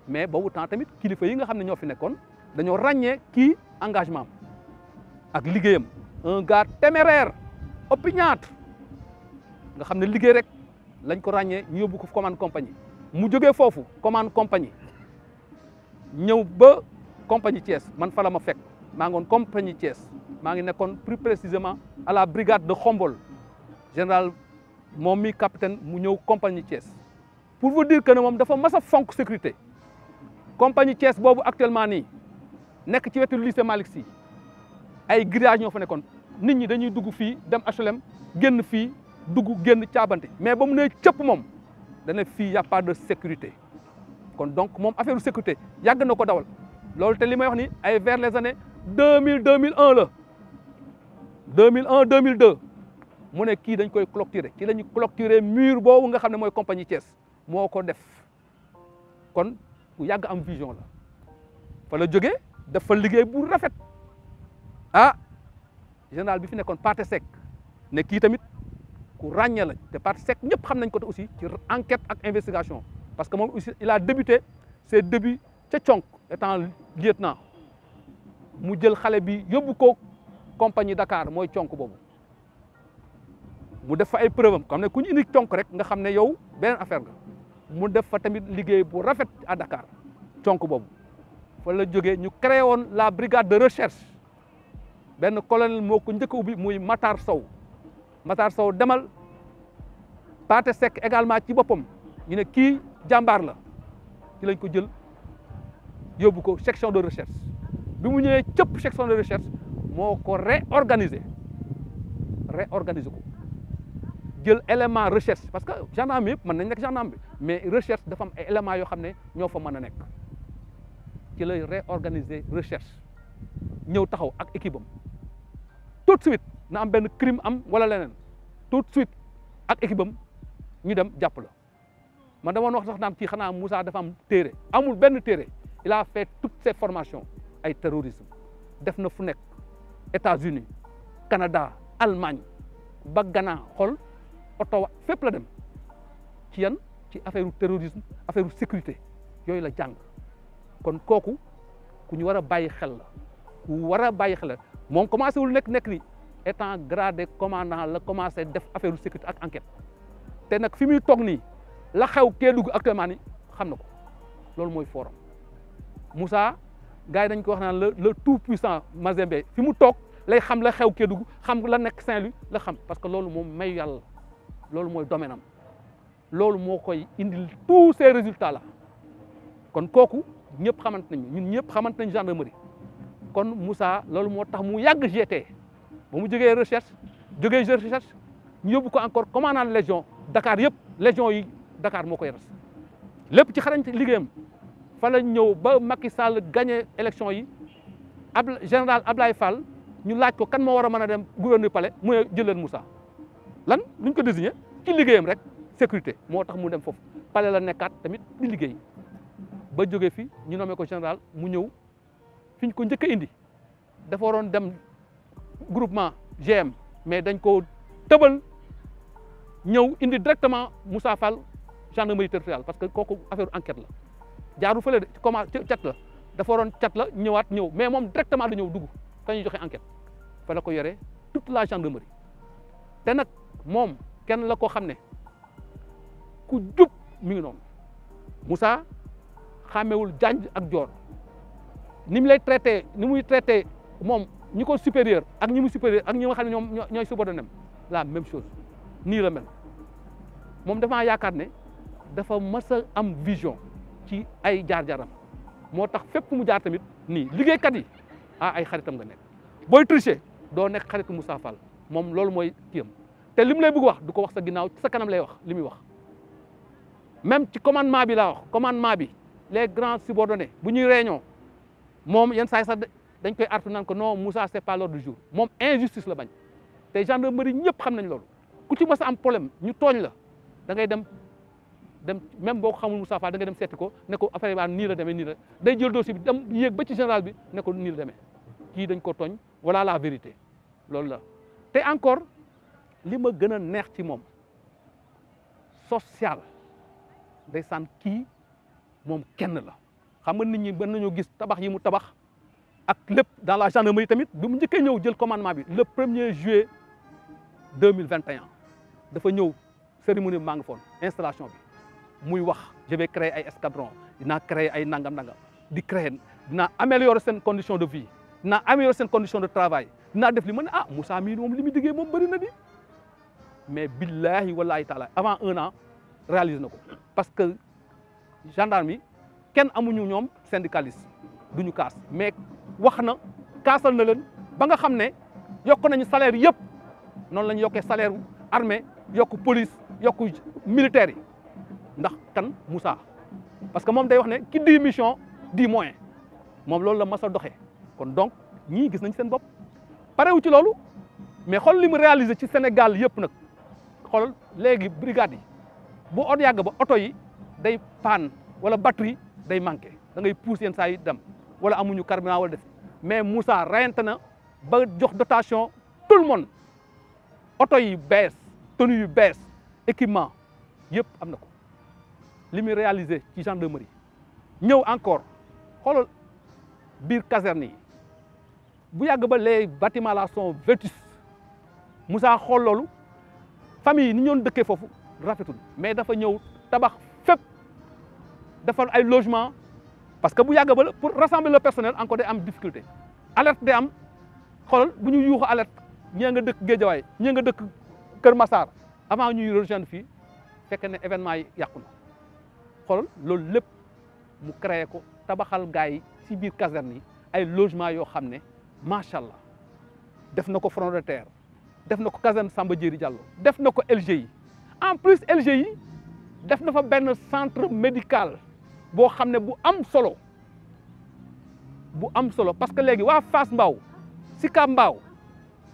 mais boobu temps tamit kilifa yi nga xam ne ñoo fi nekkoon dañoo ràññee kii engagement ak liggéeyam un gars téméraire opiniâtre nga xam ne liggéey rek lañ ko ràññee ñu yóbbu ko commande compagnie mu jógee foofu commande compagnie ñëw ba compagnie Thiès man fa la ma fekk maa ngoon compagnie Thiès maa ngi nekkoon plus précisément à la brigade de Khombol général moom mi capitaine mu ñëw compagnie Thiès pour vous dire que ne moom dafa mas a fonk sécurité compagnie Thiès boobu actuellement nii nekk ci wetu lycée Malick Sy ay grillage ñoo fa nekkoon nit ñi dañuy dugg fii dem HLM génn fii dugg génn caabante mais ba mu nee cëpp moom dana fii y a pas de sécurité kon donc moom affaire sécurité yàgg na ko dawal loolu te li may wax ni ay vers les années 2000 2001 la 2001 2002 mu ne kii dañ koy clôturer ci la ñu clôturer mur boobu nga xam ne mooy compagnie Thiès moo ko def kon ku yàgg am vision la fa la jógee def fa liggéey bu rafet ah général bi fi nekkoon Pathé Seck ne kii tamit ku ràññee la te Pathé Seck ñëpp xam nañ ko aussi ci enquête ak investigation parce que moom aussi il a débuté ses débuts ca Conk étant lieutenant mu jël xale bi yóbbu ko compagnie Dakar mooy Conk boobu mu def fa ay preuve am xam ne ku ñu indi Conk rek nga xam ne yow beneen affaire nga mu def fa tamit liggéey bu rafet à Dakar Conk boobu fa la jógee ñu créé woon la brigade de recherche benn colonel moo ko njëkk a ubbi muy Matar Sow demal Pathé Seck également ci boppam ñu ne kii jàmbaar la ci lañ ko jël yóbbu ko section de recherche bi mu ñëwee cëpp section de recherche moo ko réorganiser ko jël élément recherche parce que gendarme yëpp mën nañ nekk gendarme bi mais recherche dafa am ay éléments yoo xam ne ñoo fa mën a nekk ci lay réorganiser recherche ñëw taxaw ak équipe am tout de suite na am benn crime am wala leneen tout de suite ak équipe am ñu dem jàpp la man dama wax sax naan kii xanaa Moussa dafa am téere amul benn téere il a fait toutes ses formations ay terrorisme def na fu nekk États-Unis Canada Allemagne ba Ghana xool Ottawa fépp la dem ci yan ci affaire terrorisme affaire sécurité yooyu la jàng kon kooku ku ñu war a bàyyi xel la ku war a bàyyi xel la moom commencé wul nekk ni étant gradé commandant la commencé def affaire sécurité ak enquête te nag fi muy toog nii la xew Kédougou actuellement ni xam na ko loolu mooy forum Moussa gars yi dañ ko wax naan le tout puissant Mazembe fi mu toog lay xam la xew Kédougou xam la nekk Saint-Louis la xam parce que loolu moom mayu yàlla loolu mooy domaine am loolu moo koy indil tous ces résultats là kon kooku ñëpp xamante nañu ñun ñëpp xamante nañu gendarmerie kon Moussa loolu moo tax mu yàgg GT ba mu jógee recherche ñu yóbbu ko encore commandant légion Dakar yëpp légion yi Dakar moo koy res lépp ci xarañ liggéeyam fa la ñëw ba Macky Sall gagné élection yi général Ablaye Fall ñu laaj ko kan moo war a mën a dem gouverneur palais mu ne jël leen Moussa lan luñ ko désigné ci liggéeyam rek sécurité moo tax mu dem foofu palais la nekkaat tamit di liggéey ba jógee fi ñu nommé ko général mu ñëw fi ñu ko njëkk a indi dafa waroon dem groupement GM mais dañ ko tëbal ñëw indi directement Moussa Fall gendarmerie territoriale parce que kooku affaire enquête la jaarul fële de comment cat la dafa waroon cat la ñëwaat ñëw mais moom directement da ñëw dugg fa ñuy joxe enquête fa la ko yoree toute la gendarmerie te nag moom kenn la koo xam ne ku jub mi ngi noonu Moussa xàmmewul janj ak joor ni mu lay traité ni muy traité moom ñi ko supérieur ak ñi mu supérieur ak ñi nga xam ne ñoom ñooy subordonné la même chose nii la mel moom dafa yaakaar ne dafa mës a am vision ci ay jaar-jaaram moo tax fépp mu jaar tamit nii liggéeykat yi ay xaritam nga nekk booy tricher doo nekk xaritu Moussa Fall moom loolu mooy kiyam te li mu lay bëgg wax du ko wax sa ginnaaw sa kanam lay wax li muy wax même ci commandement bi laa wax commandement bi les grands subordonnés bu ñuy réunion moom yenn saa yi sax dañ koy artu naan ko non Moussa c'est pas l'ordre du jour moom injustice la bañ te gendarmerie ñëpp xam nañ loolu ku ci mës a am problème ñu tooñ la da ngay dem même boo ko xamul Moussa Fall da ngay dem seeti ko ne ko affaire yi nii la demee nii la day jël dossier bi dem yéeg ba ci général bi ne ko nii la demee kii dañ ko tooñ voilà la vérité loolu la te encore li ma gën a neex ci moom social ndeysaan kii moom kenn la xam nga nit ñi mën nañoo gis tabax yi mu tabax ak lépp dans la gendarmerie tamit bi mu njëkkee ñëw jël commandement bi le 1er juillet 2021 dafa ñëw cérémonie bi maa ngi foon installation bi muy wax je vais créer ay escadron dinaa créer ay nangam-nangam di créer dinaa améliorer seen condition de vie dinaa améliorer seen condition de travail dinaa def li ma ne Moussa mii moom li muy diggee moom bëri na di mais billahi wallahi taala avant 1 an réalisé na ko parce que gendarme yi kenn amuñu ñoom syndicaliste duñu kaas mais wax na kaasal na leen ba nga xam ne yokk nañu salaire yëpp noonu la ñu yokkee salaire armée yokku police yokku militaire yi ndax kan Moussa parce que moom day wax ne ki di mission di moyen moom loolu la mas a doxee kon donc ñii gis nañ seen bopp parewu ci loolu mais xool li mu réalisé ci Sénégal yëpp nag xool léegi brigade yi bu oto yàgg ba oto yi day panne wala batterie day manqué da ngay pousse yenn saa yi dem wala amuñu carburant wala def mais Moussa rayante na ba jox dotation tout le monde oto yi bees tenue yu bees équipement yëpp am na ko li muy réalisé ci gendarmerie ñëw encore xoolal biir caserne yi bu yàgg ba les bâtiments là sont vétustes Moussa xool loolu famille yi ni ñoon dëkkee foofu rafetul mais dafa ñëw tabax fépp defal ay logement parce que bu yàgg ba pour rassembler le personnel encore day am difficulté alerte day am xoolal bu ñu yuuxu alerte ñii nga dëkk Guédiawaye ñii nga dëkk Kër Massar avant ñuy rejoindre fii fekk ne événement yi yàqu na xoolal loolu lépp mu créé ko tabaxal gars yi ci biir caserne yi ay logement yoo xam ne macha allah def na ko front de terre def na ko caserne Samba Diéry Diallo def na ko LGI en plus LGI def na fa benn centre médical boo xam ne bu am solo parce que léegi waa Fass Mbao Sicap Mbao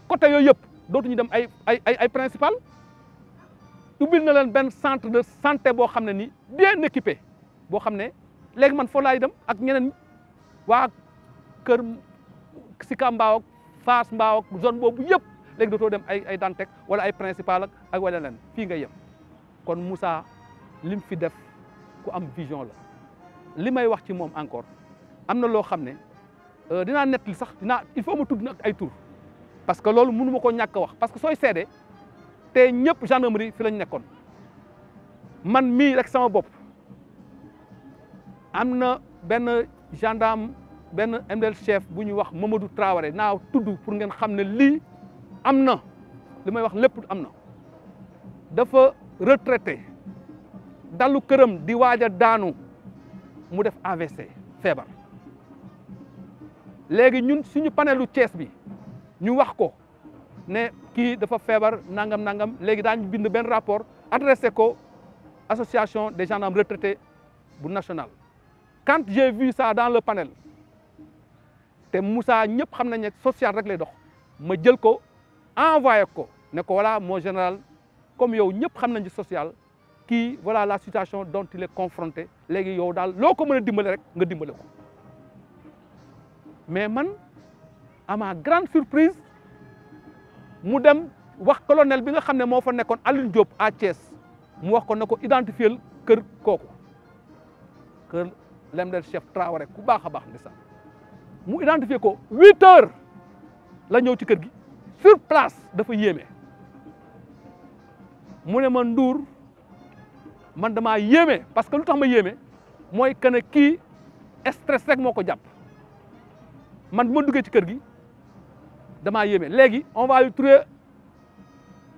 côté yooyu yëpp dootuñu dem ay principal ubbil na leen benn centre de santé boo xam ne ni bien équipé boo xam ne léegi man foo laay dem ak ñeneen waa kër Sicap Mbao ak Fass Mbao ak zone boobu yëpp léegi dootoo dem ay Dantec wala ay principal ak wala leen fii nga yem kon Moussa lim fi def ku am vision la li may wax ci moom encore am na loo xam ne dinaa nettali sax il faut ma tudd nag ay tur parce que loolu mënu ma ko ñàkk a wax parce que sooy seede te ñëpp gendarmerie fi lañ nekkoon man mii rek sama bopp am na benn gendarme benn MDL chef bu ñuy wax Mamadou Traoré naa tudd pour ngeen xam ne lii am na li may wax lépp am na dafa retraité dalu këram di waaj a daanu mu def AVC feebar léegi ñun suñu panelu Thiès bi ñu wax ko ne kii dafa feebar nangam léegi daañu bind benn rapport adressé ko association des gendarmes retraités bu national quand j'ai vu ça dans le panel te Moussa ñëpp xam nañ ne social rek lay dox ma jël ko envoyé ko ne ko voilà mon général comme yow ñëpp xam nañ ci social kii voilà la situation dont il est confronté léegi yow daal loo ko mën a dimbale rek nga dimbale ko mais man à ma grande surprise mu dem wax colonel bi nga xam ne moo fa nekkoon Alioune Diop à Thiès mu wax ko ne ko identifier kër kooku kër Lemdel chef Traoré ku baax a baax ndeysaan mu identifier ko 8 heures la ñëw ci kër gi sur place dafa yéeme mu ne ma Ndour man damaa yéeme parce que lu tax ma yéeme mooy que ne kii stress rek moo ko jàpp man bu ma duggee ci kër gi damaa yéeme léegi on va lui trouver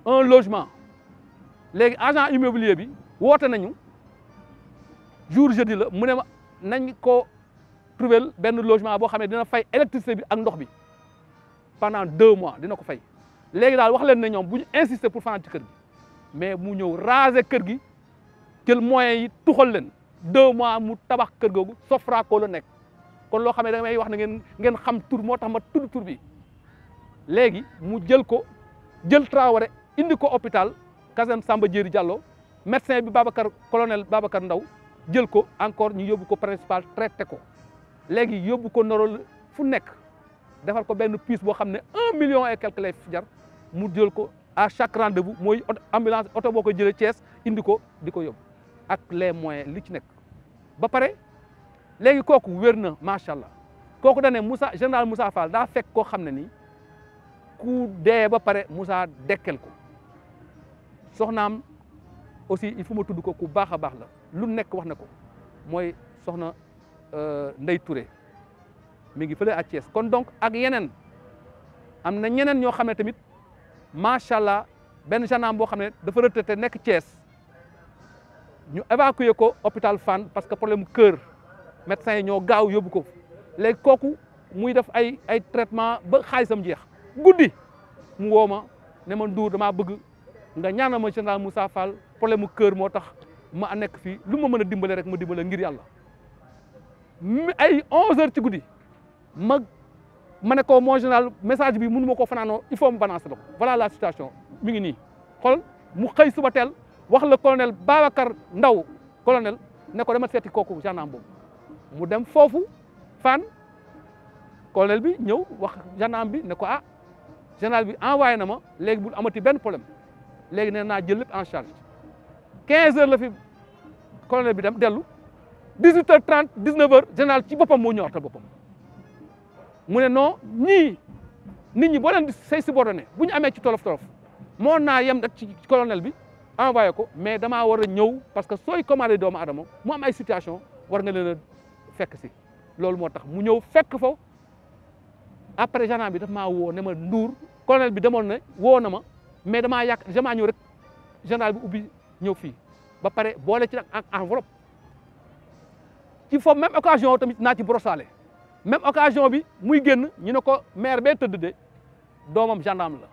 un logement léegi agent immobilier bi woote nañu jour jeudi la mu ne ma nañ ko trouver benn logement boo xam ne dina fay électricité bi ak ndox bi pendant 2 mois dina ko fay léegi daal wax leen ne ñoom bu ñu insister pour fanaan ci kër gi mais mu ñëw raser kër gi jël moyens yi tuxal leen 2 mois mu tabax kër googu Sofraco la nekk kon loo xam ne damay wax ne ngeen xam tur moo tax ma tudd tur bi léegi mu jël ko jël Traoré indi ko hôpital caserne Samba Diéry Diallo médecin bi colonel Babacar Ndaw jël ko encore ñu yóbbu ko principal traité ko léegi yóbbu ko norol fu nekk defar ko benn puce boo xam ne 1 million et quelque lay jar mu jël ko à chaque rendez-vous mooy ambulance oto boo ko jëlee Thiès indi ko di ko yóbbu ak les moyens li ci nekk ba pare léegi kooku wér na macha allah kooku da ne Moussa général Moussa Fall daa fekk koo xam ne nii ku dee ba pare Moussa dekkel ko soxnaam aussi il faut ma tudd ko ku baax a baax la lu nekk wax na ko mooy soxna Ndey Touré mi ngi fële à Thiès kon donc ak yeneen am na ñeneen ñoo xam ne tamit macha allah benn gendarme boo xam ne dafa retraité nekk Thiès ñu évacuer ko hôpital Fann parce que problème cœur médecins yi ñoo gaaw yóbbu ko léegi kooku muy def ay traitement ba xaalisam jeex guddi mu woo ma ne ma Ndour damaa bëgg nga ñaanal ma général Moussa Fall problème mu cœur moo tax ma nekk fii lu ma mën a dimbale rek ma dimbale ngir yàlla ay 11 heures ci guddi ma ne ko mon général message bi mënu ma koo fanaanoo il faut mu balancer la ko voilà la situation mi ngi nii xool mu xëy suba teel wax la colonel Babacar Ndaw colonel ne ko dama seeti kooku gendarme boobu mu dem foofu Fann colonel bi ñëw wax gendarme bi ne ko ah général bi envoyé na ma léegi bul amati benn problème léegi nee naa jël lépp en charge 15 heures la fi colonel bi dem dellu 18h30 19h général ci boppam moo ñëwaat boppam mu ne non ñii nit ñi boo leen say subordonné bu ñu amee ci tolof moo naa yem rek ci colonel bi envoyé ko mais damaa war a ñëw parce que sooy commandé doomu adama mu am ay situation war nga leen a fekk si loolu moo tax mu ñëw fekk fa après gendarme bi daf maa woo ne ma Ndour colonel bi demoon ne woo na ma mais damaa ñëw rek général bi ubbi ñëw fii ba pare boole ci nag ak enveloppe ci foofu même occasion tamit naa ci brossalé même occasion bi muy génn ñu ne ko maire bee tëdd de doomam gendarme la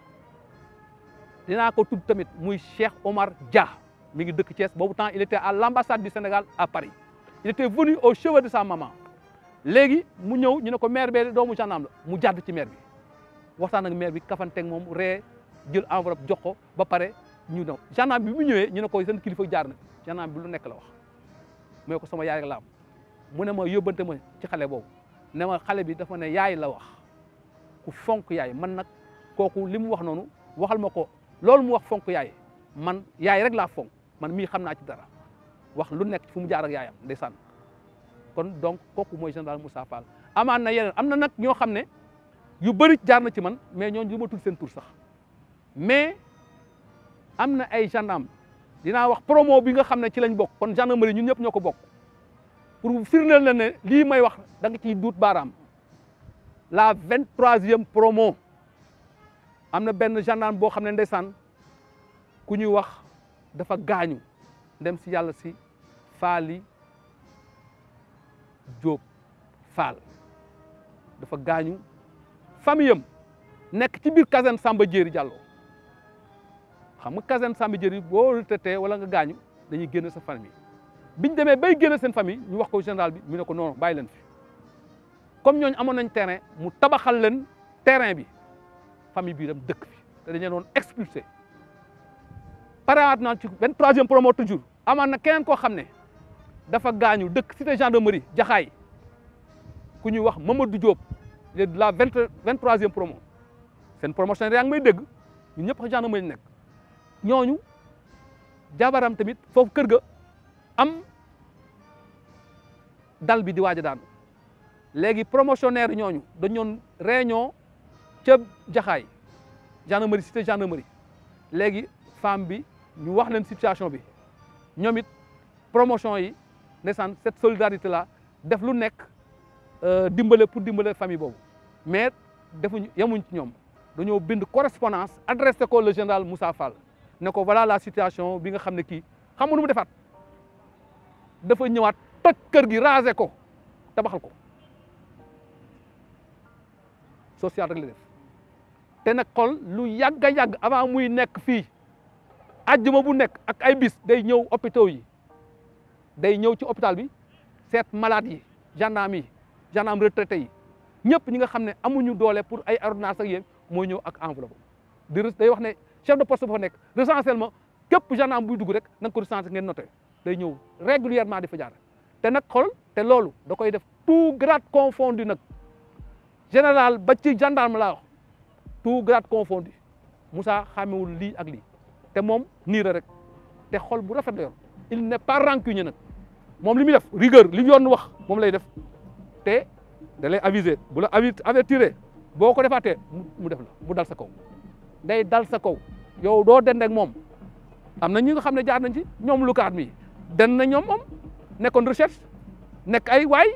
dinaa ko tudd tamit muy Cheikh Omar Dia mi ngi dëkk Thiès boobu temps il était à l'ambassade du Sénégal à Paris il était venu au chevet de sa maman léegi mu ñëw ñu ne ko maire bee doomu gendarme la mu jàdd ci maire bi waxtaan ak maire bi kafanteeg moom ree jël enveloppe jox ko ba pare ñu ñëw gendarme bi mu ñëwee ñu ne ko seen kilifa jaar na gendarme bi lu nekk la wax mooy ko sama yaay rek la am mu ne ma yóbbante ma ci xale boobu ne ma xale bi dafa ne yaay la wax ku fonk yaay man nag kooku li mu wax noonu waxal ma ko loolu mu wax fonk yaay man yaay rek laa fonk man mii xam naa ci dara wax lu nekk fu mu jaar ak yaayam ndeysaan kon donc kooku mooy général Moussa Fall amaan na yeneen am na nag ñoo xam ne yu bëri jaar na ci man mais ñooñu du ma tudd seen tur sax mais am na ay gendarme dinaa wax promo bi nga xam ne ci lañ bokk kon gendarmerie ñun ñëpp ñoo ko bokk pour firndeel na ne lii may wax da nga ciy duut baaraam la 23e promo am na benn gendarme boo xam ne ndeysaan ku ñuy wax dafa gaañu dem si yàlla si Faali Jóob Faal dafa gaañu famille am nekk ci biir caserne Samba Diéry Diallo xam nga caserne Samba Diéry boo retraité wala nga gaañu dañuy génn sa famille biñ demee bay génne seen famille ñu wax ko général bi mu ne ko non bàyyi leen fi comme ñooñu amoon nañ terrain mu tabaxal leen terrain bi famille bii dem dëkk fi te dañu leen doon expulsé paraat naa ci 23e promo toujours amaan na keneen koo xam ne dafa gaañu dëkk cité gendarmerie Jaxaay ku ñuy wax Mamadou Diop de la 23e promo seen promotion yaa ngi may dégg ñun ñëpp gendarmerie nekk ñooñu jabaram tamit foofu kër ga am dal bi di waaj a daanu léegi promotionnaire ñooñu dañu doon réunion ca Jaxaay gendarmerie cité gendarmerie léegi femme bi ñu wax leen situation bi ñoom it promotion yi ndeysaan cette solidarité là def lu nekk dimbale pour dimbale famille boobu mais defuñu yemuñ ci ñoom dañoo bind correspondance adressé ko le général Moussa Fall ne ko voilà la situation bi nga xam ne kii xam nga nu mu defaat dafa ñëwaat toj kër gi rasé ko tabaxal ko social rek la def te nag xool lu yàgg a yàgg avant muy nekk fii àjjuma bu nekk ak ay bis day ñëw hôpitaux yi day ñëw ci hôpital bi seet malade yi gendarme retraité yi ñëpp ñi nga xam ne amuñu doole pour ay ordonnance ak yéen mooy ñëw ak enveloppe di day wax ne chef de poste bu fa nekk recensement képp gendarme buy dugg rek na nga ko recensé ngeen noté day ñëw régulièrement di fa jaar te nag xool te loolu da koy def tout grade confondu nag général ba ci gendarme laa wax tout grade confondu Moussa xamewul lii ak lii te moom nii la rek te xol bu rafet la yor il n'est pas rancunier nag moom li muy def rigueur li yoon wax moom lay def te da lay aviser bu la avertiré boo ko defaatee mu def la mu dal sa kaw day dal sa kaw yow doo dend ak moom am na ñi nga xam ne jaar nañ ci ñoom lukaat mi den na ñoom moom nekkoon recherche nekk ay waay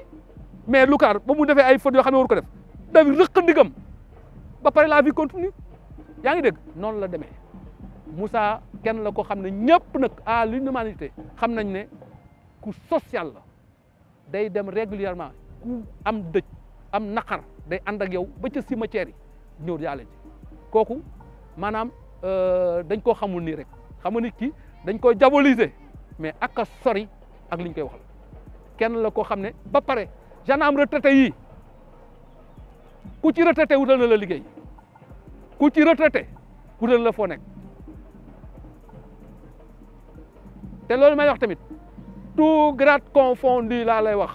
mais lukaat ba mu defee ay fautes yoo xam ne waru ko def dafi rëq ndigam ba pare la vie continue yaa ngi dégg noonu la demee Moussa kenn la ko xam ne ñëpp nag à l'humanité xam nañ ne ku social la day dem régulièrement ku am dëj am naqar day ànd ak yow ba ca cimetière yi ñëw yàlla ci kooku maanaam dañ koo xamul nii rek xam nga nit ki dañ koy diaboliser mais ak a sori ak li ñu koy waxal kenn la koo xam ne ba pare gendarme retraité yii ku ci retraité wutal na la liggéey ku ci retraité wutal la foo nekk te loolu may wax tamit tout grade confondu laa lay wax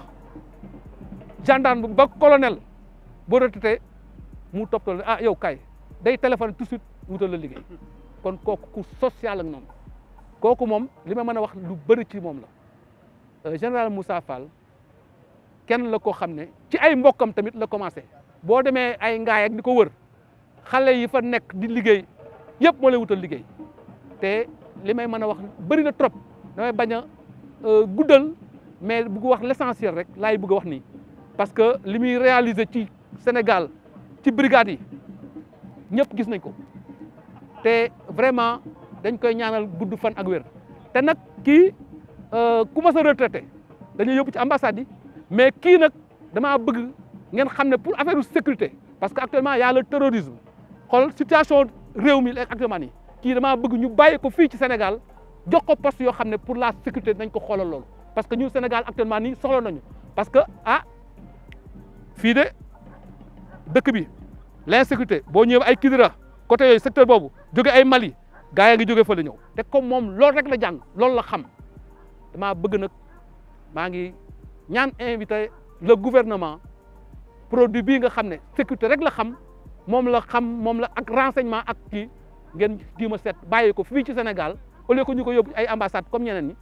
gendarme ba colonel boo retraité mu toppatoo ah yow kay day téléphone tout de suite wutal la liggéey kon kooku ku social ak noonu kooku moom li ma mën a wax lu bëri ci moom la général Moussa Fall kenn la koo xam ne ci ay mbokkam tamit la commencé boo demee ay ngaay ak di ko wër xale yi fa nekk di liggéey yëpp moo lay wutal liggéey te li may mën a wax bëri na trop damay bañ a guddal mais bëgg wax l'essentiel rek laay bëgg a wax nii parce que li muy réaliser ci Sénégal ci brigade yi ñëpp gis nañ ko te vraiment dañ koy ñaanal gudd fan ak wér te nag kii ku ma sa retraité dañuy yóbbu ci ambassade yi mais kii nag damaa bëgg ngeen xam ne pour affaire sécurité parce que actuellement y a le terrorisme xool situation réew mi actuellement nii kii damaa bëgg ñu bàyyi ko fii ci Sénégal jox ko poste yoo xam ne pour la sécurité nañ ko xoolal loolu parce que ñu Sénégal actuellement nii soxla nañu parce que fii de dëkk bi l'insécurité boo ñëwee ay Kidira côté yooyu secteur boobu jóge ay Mali gaa yi ngi jóge fa la ñëw te comme moom loolu rek la jàng loolu la xam damaa bëgg nag maa ngi ñaan invité le gouvernement produit bii nga xam ne sécurité rek la xam moom la ak renseignement ak kii ngeen diima seet bàyyi ko fii ci Sénégal au lieu que ñu ko yóbbu ay ambassade comme ñeneen ñi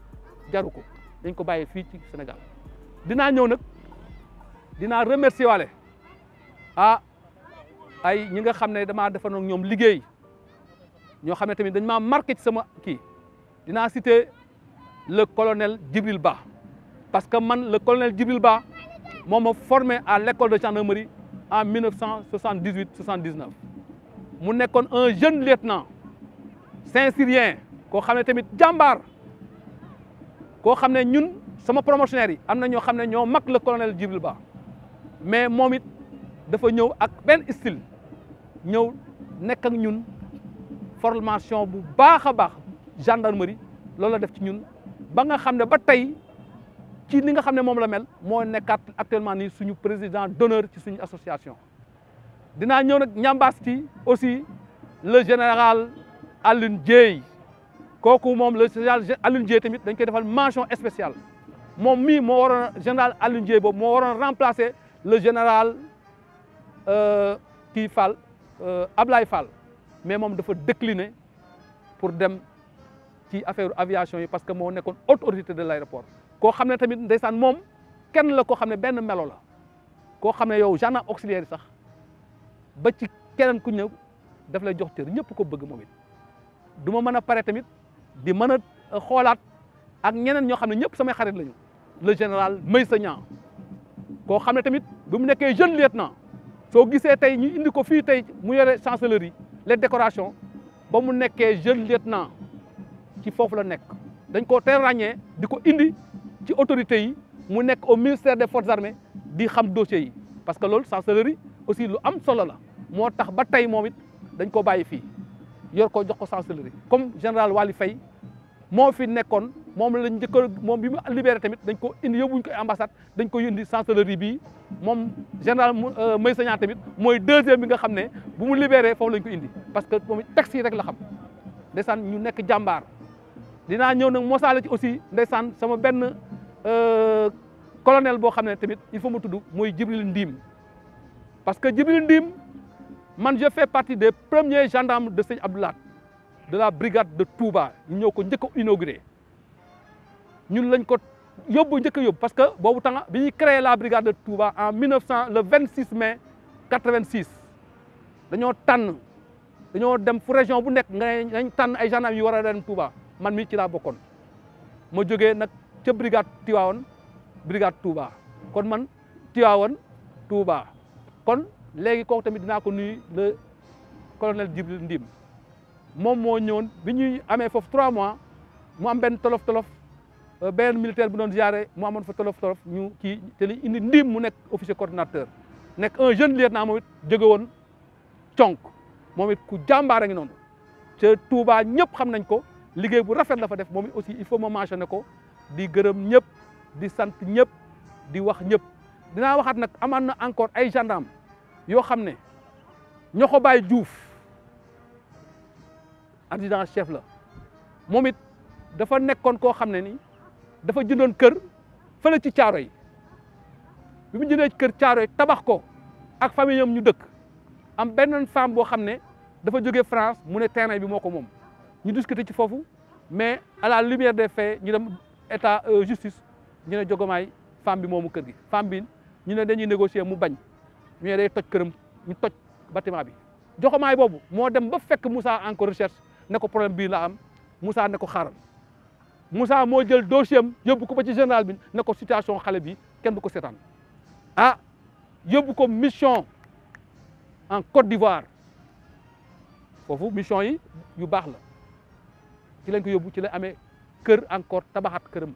jaru ko dañ ko bàyyi fii ci Sénégal dinaa ñëw nag dinaa remercier waale ay ñi nga xam ne damaa defoon ak ñoom liggéey ñoo xam ne tamit dañ maa marqué ci sama kii dinaa citer le colonel Djibril Ba parce que man le colonel Djibril Ba moo ma formé à l'école de gendarmerie en 1978-79 mu nekkoon un jeune lieutenant Saint-Syrien koo xam ne tamit jàmbaar koo xam ne ñun sama promotionnaire yi am na ñoo xam ne ñoo mag le colonel Djibril Ba mais moom it dafa ñëw ak benn style ñëw nekk ak ñun formation bu baax a baax gendarmerie loolu la def ci ñun ba nga xam ne ba tey ci li nga xam ne moom la mel moo nekkaat actuellement nii suñu président d'honneur ci suñu association. dinaa ñëw nag ñambaas ci aussi le général Alioune Dieye kooku moom le général Alioune Dieye tamit dañ koy defal mention spéciale moom mii moo waroon général Alioune Dieye boobu moo waroon remplacer le général kii Fall Ablaye Fall mais moom dafa décliner pour dem ci affaire aviation yi parce que moo nekkoon haute autorité de l'aéroport koo xam ne tamit ndeysaan moom kenn la koo xam ne benn melo la koo xam ne yow gendarme auxiliaire yi sax ba ci keneen ku ñëw daf lay jox cër ñëpp ko bëgg moom it du ma mën a pare tamit di mën a xoolaat ak ñeneen ñoo xam ne ñëpp samay xarit lañu le général Meïssa Niang koo xam ne tamit bi mu nekkee jeune lieutenant soo gisee tey ñu indi ko fii tey mu yore chancellerie les décorations ba mu nekkee jeune lieutenant ci foofu la nekk dañ ko teel ràññee di ko indi ci autorités yi mu nekk au ministère des forces armées di xam dossiers yi parce que loolu chancellerie aussi lu am solo la moo tax ba tey moom it dañ ko bàyyi fii yor ko jox ko chancellerie comme général Waly Faye moo fi nekkoon moom lañ njëkk moom bi mu libéré tamit dañ ko indi yóbbuñ ko ambassade dañ ko indi chancellerie bii moom général Meïssa Niang tamit mooy deuxième bi nga xam ne bu mu libéré foofu lañ ko indi parce que moom texte yi rek la xam ndeysaan ñu nekk jàmbaar dinaa ñëw nag mosaale ci aussi ndeysaan sama benn colonel boo xam ne tamit il faut ma tudd mooy Djibril Ndim parce que Djibril Ndim man je fais partie des premiers gendarmes de Sëñ Abdou Lahad de la brigade de Touba ñu ñëw ko njëkk a inauguré ñun lañ ko njëkk a yóbbu parce que boobu temps bi ñuy créé la brigade de Touba en 1900 le 26 mai 86 dañoo dem fu région bu nekk nga nañ tànn ay gendarmes yu war a dem Touba man mii ci laa bokkoon ma jógee nag ca brigade Tivaouane brigade Touba kon man Tivaouane Touba kon léegi kooku tamit dinaa ko nuyu le colonel Djibril Ndim moom moo ñëwoon bi ñuy amee foofu 3 mois mu am benn tolof benn militaire bu doon ziare mu amoon fa tolof ñu kii te li indi Ndim mu nekk officier coordinateur nekk un jeune lieutenant moom it jóge woon conk moom it ku jàmbaar a ngi noonu ca Touba ñëpp xam nañ ko liggéey bu rafet la fa def moom it aussi il faut ma mentionner ko di gërëm ñëpp di sant ñëpp di wax ñëpp dinaa waxaat nag amaan na encore ay gendarme yoo xam ne ñoo ko bàyyi Diouf adjudant chef la moom it dafa nekkoon koo xam ne ni dafa jëndoon kër fële ci Caaroy bi mu jëndee kër Caaroy tabax ko ak famille am ñu dëkk am benn femme boo xam ne dafa jógee France mu ne terrain bi moo ko moom ñu discuter ci foofu mais à la lumière des faits ñu dem état justice ñu ne Jogomaay femme bi moomu kër gi femme bi ñu ne dañuy négocier mu bañ ñu ne day toj këram ñu toj bâtiment bi Jogomaay boobu moo dem ba fekk Moussa encore recherche ne ko problème bii la am Moussa ne ko xaaral Moussa moo jël dossier am yóbbu ko ba ci général bi ne ko situation xale bi kenn du ko seetaan ah yóbbu ko mission en Côte d'Ivoire foofu mission yi yu baax la ci lañ ko yóbbu ci la amee kër encore tabaxaat këram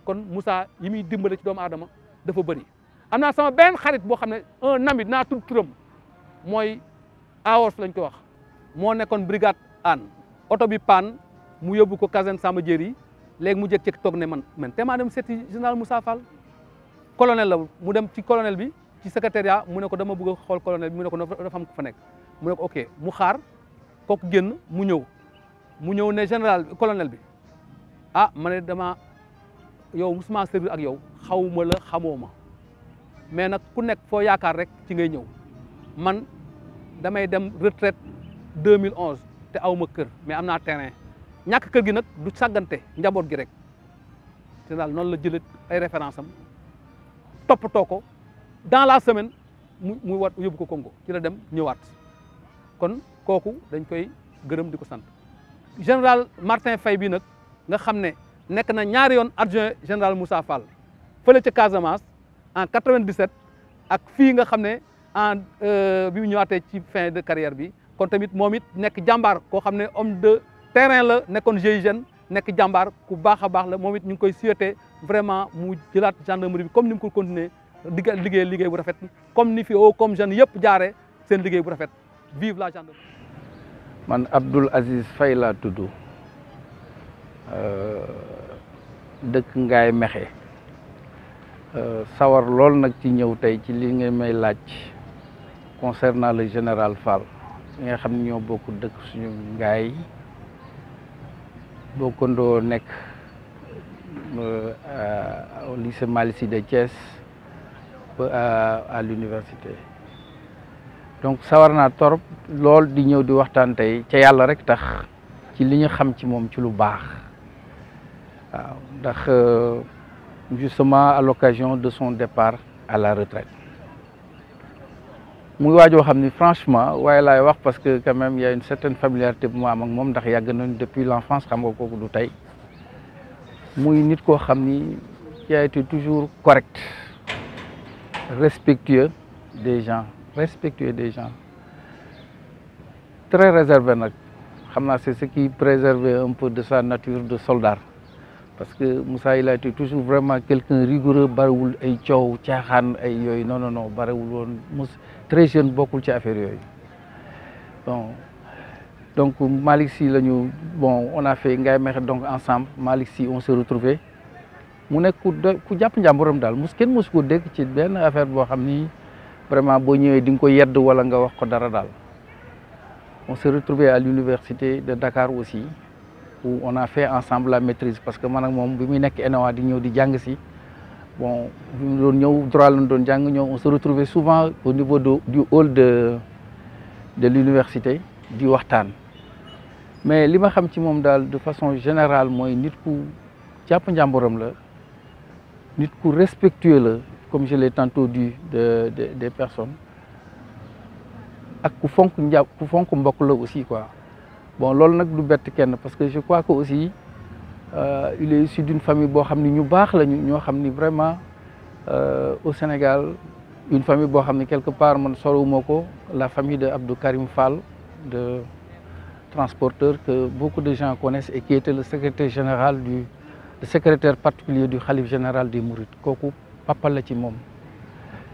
kon Moussa yi muy dimbale ci doomu aadama dafa bëri. am naa sama benn xarit boo xam ne un ami naa tudd turam mooy Aos lañ ko wax moo nekkoon brigade Anne oto bi panne mu yóbbu ko caserne Samba Diéry léegi mu jékki-jékki toog ne man te maa dem seeti général Moussa Fall colonel la mu dem ci colonel bi ci secrétariat mu ne ko dama bëgg a xool colonel bi mu ne ko dafa am ko fa nekk mu ne ko ok mu xaar kooku génn mu ñëw ne général colonel bi ah ma ne dama yow musuma servir ak yow xawuma la xamoo ma mais nag ku nekk foo yaakaar rek ci ngay ñëw man damay dem retraite 2011 te aw ma kër mais am naa terrain ñàkk kër gi nag du sàggante njaboot gi rek te daal noonu la jëlee ay référence am toppatoo ko dans la semaine mu wat yóbbu ko Congo ci la dem ñëwaat kon kooku dañ koy gërëm di ko sant général Martin Faye bi nag nga xam ne nekk na ñaari yoon adjoint général Moussa Fall fële ca Casamance en 97 ak fii nga xam ne en bi mu ñëwaatee ci fin de carrière bi kon tamit moom it nekk jàmbaar koo xam ne homme de terrain la nekkoon GIGN nekk jàmbaar ku baax a baax la moom it ñu ngi koy souhaiter vraiment mu jëlaat gendarmerie bi comme ni mu ko continuer liggéey bu rafet comme ni fi comme jeunes yëpp jaare seen liggéey bu rafet vive la gendarmerie. man Abdoul Aziz Faye laa tudd dëkk Ngaye Mekhe sawar lool nag ci ñëw tey ci li nga may laaj concernant le général Fall nga xam ne ñoo bokk dëkk suñu ngaay bokkandoo nekk au lycée Malick Sy de Thiès à l'université donc sawar naa torop lool di ñëw di waxtaan tey ca yàlla rek tax ci li ñu xam ci moom ci lu baax waaw ndax justement à l'occasion de son départ à la retraite muy waajoo xam ni franchement waaye laay wax parce que quand même il y a une certaine familiarité bu ma am ak moom ndax yàgg nañu depuis l'enfance xam nga kooku du tey muy nit koo xam ni qui a été toujours correct respectueux des gens très réservé nag xam naa c'est ce qui préservait un peu de sa nature de soldat parce que Moussa il a été toujours vraiment quelqu'un rigoureux bariwul ay coow caaxaan ay yooyu non bariwul woon très jeune bokkul ci affaire yooyu bon donc Malick Sy la ñu bon on a fait Ngaye Mékhé donc ensemble Malick Sy on s'est retrouvé mu nekk ku jàpp njàmburam daal kenn mosu ko dégg ci benn affaire boo xam ni vraiment boo ñëwee di nga ko yedd wala nga wax ko dara daal. On s'est retrouvé à l'université de Dakar aussi où on a fait ensemble la maîtrise parce que man ak moom bi muy nekk ENAA di ñëw di jàng si bon bi mu doon ñëw droit lañ doon jàng ñëw on se retrouvait souvent au niveau du hall de l'université di waxtaan mais li ma xam ci moom daal de façon générale mooy nit ku jàpp njàmburam la nit ku respectueux la comme je l'ai tantôt dit des personnes ak ku fonk mbokk la aussi quoi bon loolu nag du bett kenn parce que je crois que aussi il est issu d'une famille boo xam ni ñu baax lañu ñoo xam ni vraiment au Sénégal une famille boo xam ni quelque part man sorewuma ko la famille de Abdou Karim Fall de transporteur que beaucoup de gens connaissent et qui était le secrétaire général le secrétaire particulier du khalife général des Mourides kooku papa la ci moom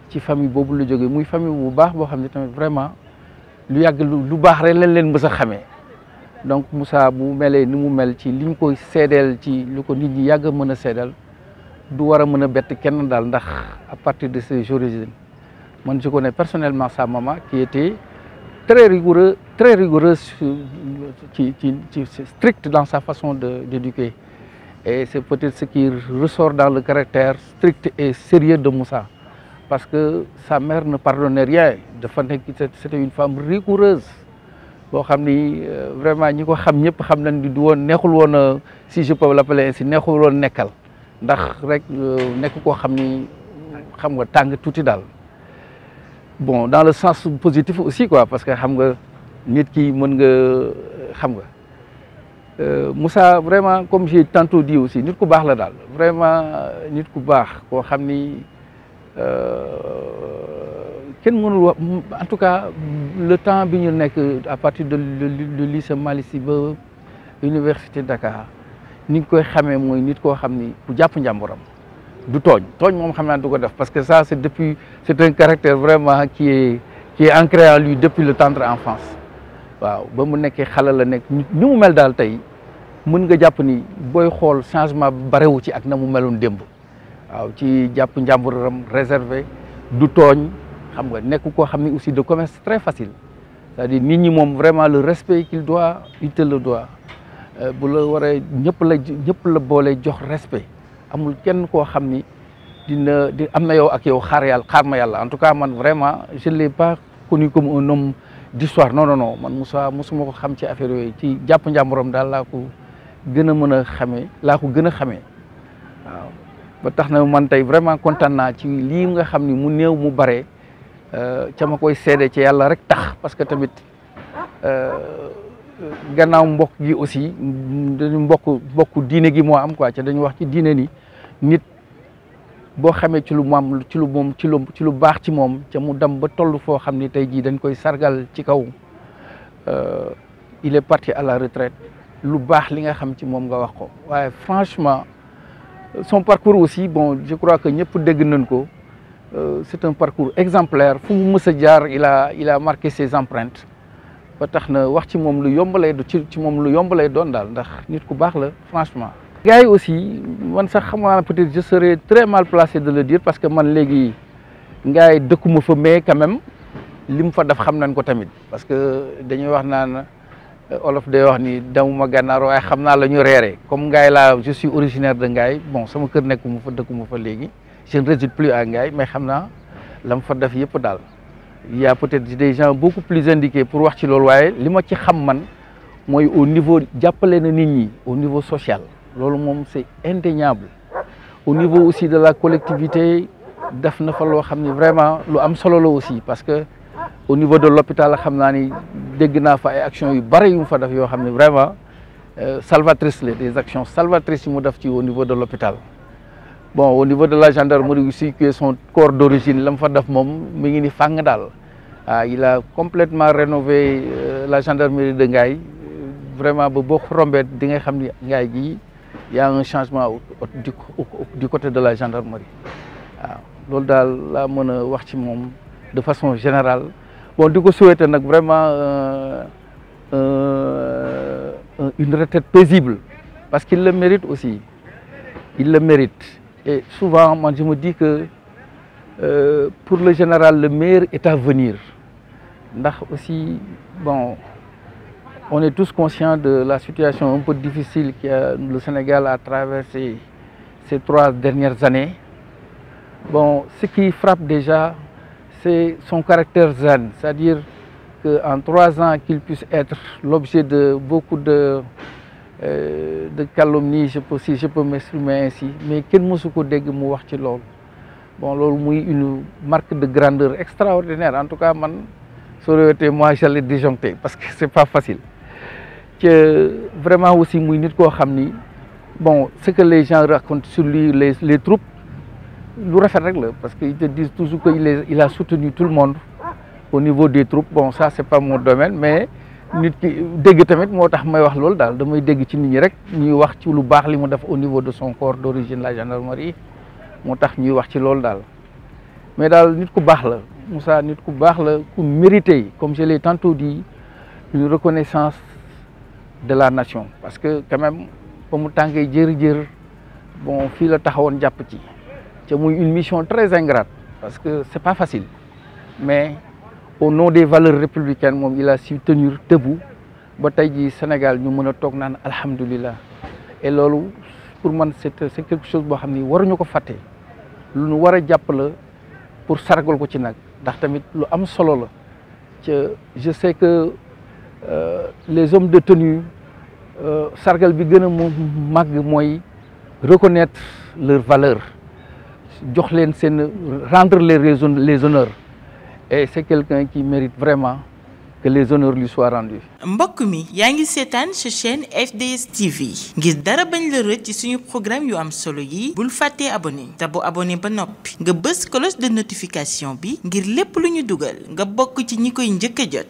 ci famille boobu la jógee muy famille bu baax boo xam ne tamit vraiment lu yàgg lu baax rek lañ leen mës a xamee donc Moussa bu melee ni mu mel ci liñ koy seedeel ci lu ko nit ñi yàgg mën a seedeel du war a mën a bett kenn daal ndax à partir de ses origines man je connais personnellement sa maman qui était très rigoureuse ci strict dans sa façon d'éduquer et c'est peut-être ce qui ressort dans le caractère strict et sérieux de Moussa parce que sa mère ne pardonnait rien dafa nekk c'était une femme rigoureuse boo xam ni vraiment ñi ko xam ñëpp xam nañ ni du woon neexul woon si je peux l'appeler ainsi neexul woon nekkal ndax rek nekk koo xam ni xam nga tàng tuuti daal bon dans le sens positif aussi quoi parce que xam nga nit ki mën nga xam nga Moussa vraiment comme j'ai tantôt dit aussi nit ku baax la daal vraiment nit ku baax koo xam ni kenn mënul wax en tout cas le temps bi ñu nekk à partir de lycée Malick Sy ba université Dakar ni nga koy xamee mooy nit koo xam ni ku jàpp njàmburam du tooñ moom xam naa du ko def parce que ça c'est un caractère vraiment qui est ancré en lui depuis le tendre enfance waaw ba mu nekkee xale la nekk ni mu mel daal tey mën nga jàpp ni booy xool changement barewu ci ak na mu meloon démb waaw ci jàpp njàmburam réservé du tooñ xam nga nekk koo xam ni aussi de commerce très facile c'est-à-dire nit ñi moom vraiment le respect qu'il doit il te le doit bu la waree ñëpp la boole jox respect amul kenn koo xam ni di am na yow ak yow xaar ma yàlla en tout cas man vraiment je l'ai pas connu comme un homme d'histoire non man Moussa mosuma ko xam ci affaire yooyu ci jàpp njàmburam daal laa ko gën a mën a xamee waaw ba tax na man tey vraiment kontaan naa ci lii nga xam ni mu néew mu bare ca ma koy seede ci yàlla rek tax parce que tamit gannaaw mbokk gi aussi dañu mbokk diine gi moo am quoi ca dañu wax ci diine ni nit boo xamee ci lu baax ci moom ca mu dem ba toll foo xam ni tey jii dañ koy sargal ci kaw il est parti à la retraite lu baax li nga xam ci moom nga wax ko waaye franchement son parcours aussi bon je crois que ñëpp dégg nañ ko c'est un parcours exemplaire fu mu mës a jaar il a marqué ses empreintes ba tax na wax ci moom lu yomb lay ci moom lu yomb lay doon daal ndax nit ku baax la franchement gars yi aussi man sax xam naa peut-être je serais très mal placé de le dire parce que man léegi Ngaye dëkkuma fa mais quand même li mu fa def xam nañ ko tamit parce que dañuy wax naan olof day wax ni demuma gànnaar waaye xam naa la ñu reeree comme Ngaye laa je suis originaire de Ngaye bon sama kër nekkuma fa dëkkuma fa léegi je ne réside plus à Ngaye mais xam naa la mu fa def yëpp daal il y a peut-être des gens beaucoup plus indiqués pour wax ci loolu waaye li ma ci xam man mooy au niveau jàppale na nit ñi au niveau social loolu moom c'est indéniable au niveau aussi de la collectivité def na fa loo xam ni vraiment lu am solo la aussi parce que au niveau de l'hôpital xam naa ni dégg naa fa ay actions yu bari yu mu fa def yoo xam ne vraiment salvatrices la des actions salvatrices yu mu def ci au niveau de l'hôpital bon au niveau de la gendarmerie aussi qui est son corps d'origine la mu fa def moom mi ngi ni fàng daal il a complètement rénové la gendarmerie de Ngaye vraiment ba boo rombee di nga xam ni Ngaye gi y a un changement du côté de la gendarmerie waaw loolu daal laa mën a wax ci moom de façon générale bon di ko souhaiter nag vraiment une retraite paisible parce qu'il le mérite aussi il le mérite et souvent moi je me dis que pour le général le meilleur est à venir ndax aussi bon on est tous conscients de la situation un peu difficile que le Sénégal a traversé ces 3 dernières années. Bon, ce qui frappe déjà, c'est son caractère zen, c'est-à-dire qu'en 3 ans qu'il puisse être l'objet de beaucoup de calomnies, si je peux m'exprimer ainsi, mais kenn mësu ko dégg mu wax ci loolu. Bon, loolu muy une marque de grandeur extraordinaire. En tout cas, man, ça aurait été moi, j'allais disjoncter parce que c'est pas facile. Que vraiment aussi muy nit koo xam ni bon ce que les gens racontent sur lui les troupes lu rafet rek la parce que ils te disent toujours que il a soutenu tout le monde au niveau des troupes bon ça c'est pas mon domaine mais nit ki dégg tamit moo tax may wax loolu daal damay dégg ci nit ñi rek ñuy wax ci lu baax li mu def au niveau de son corps d'origine la gendarmerie moo tax ñuy wax ci loolu daal mais daal nit ku baax la Moussa nit ku baax la ku mérité comme je l'ai tantôt dit une reconnaissance de la nation parce que quand même ba mu tàngee jër bon fii la taxawoon jàpp ci te muy une mission très ingrate parce que c'est pas facile mais au nom des valeurs républicaines moom il a su tenir debout ba tey ji Sénégal ñu mën a toog naan alhamdulillah et loolu pour man c'est quelque chose boo xam ni waruñu ko fàtte lu ñu war a jàpp la pour sargal ko ci nag ndax tamit lu am solo la te je sais que les hommes de tenue sargal bi gën a màgg mooy reconnaître leurs valeurs jox leen seen rendre les honneurs et c'est quelqu'un qui mérite vraiment que les honneurs lui soient rendus. mbokk mi yaa ngi seetaan sa chaîne FDS TV ngir dara bañ la rëcc ci suñu programme yu am solo yi bul fàttee abonné te bu abonné ba noppi nga bës cloche de notification bi ngir lépp lu ñu dugal nga bokk ci ñi koy njëkk a jot.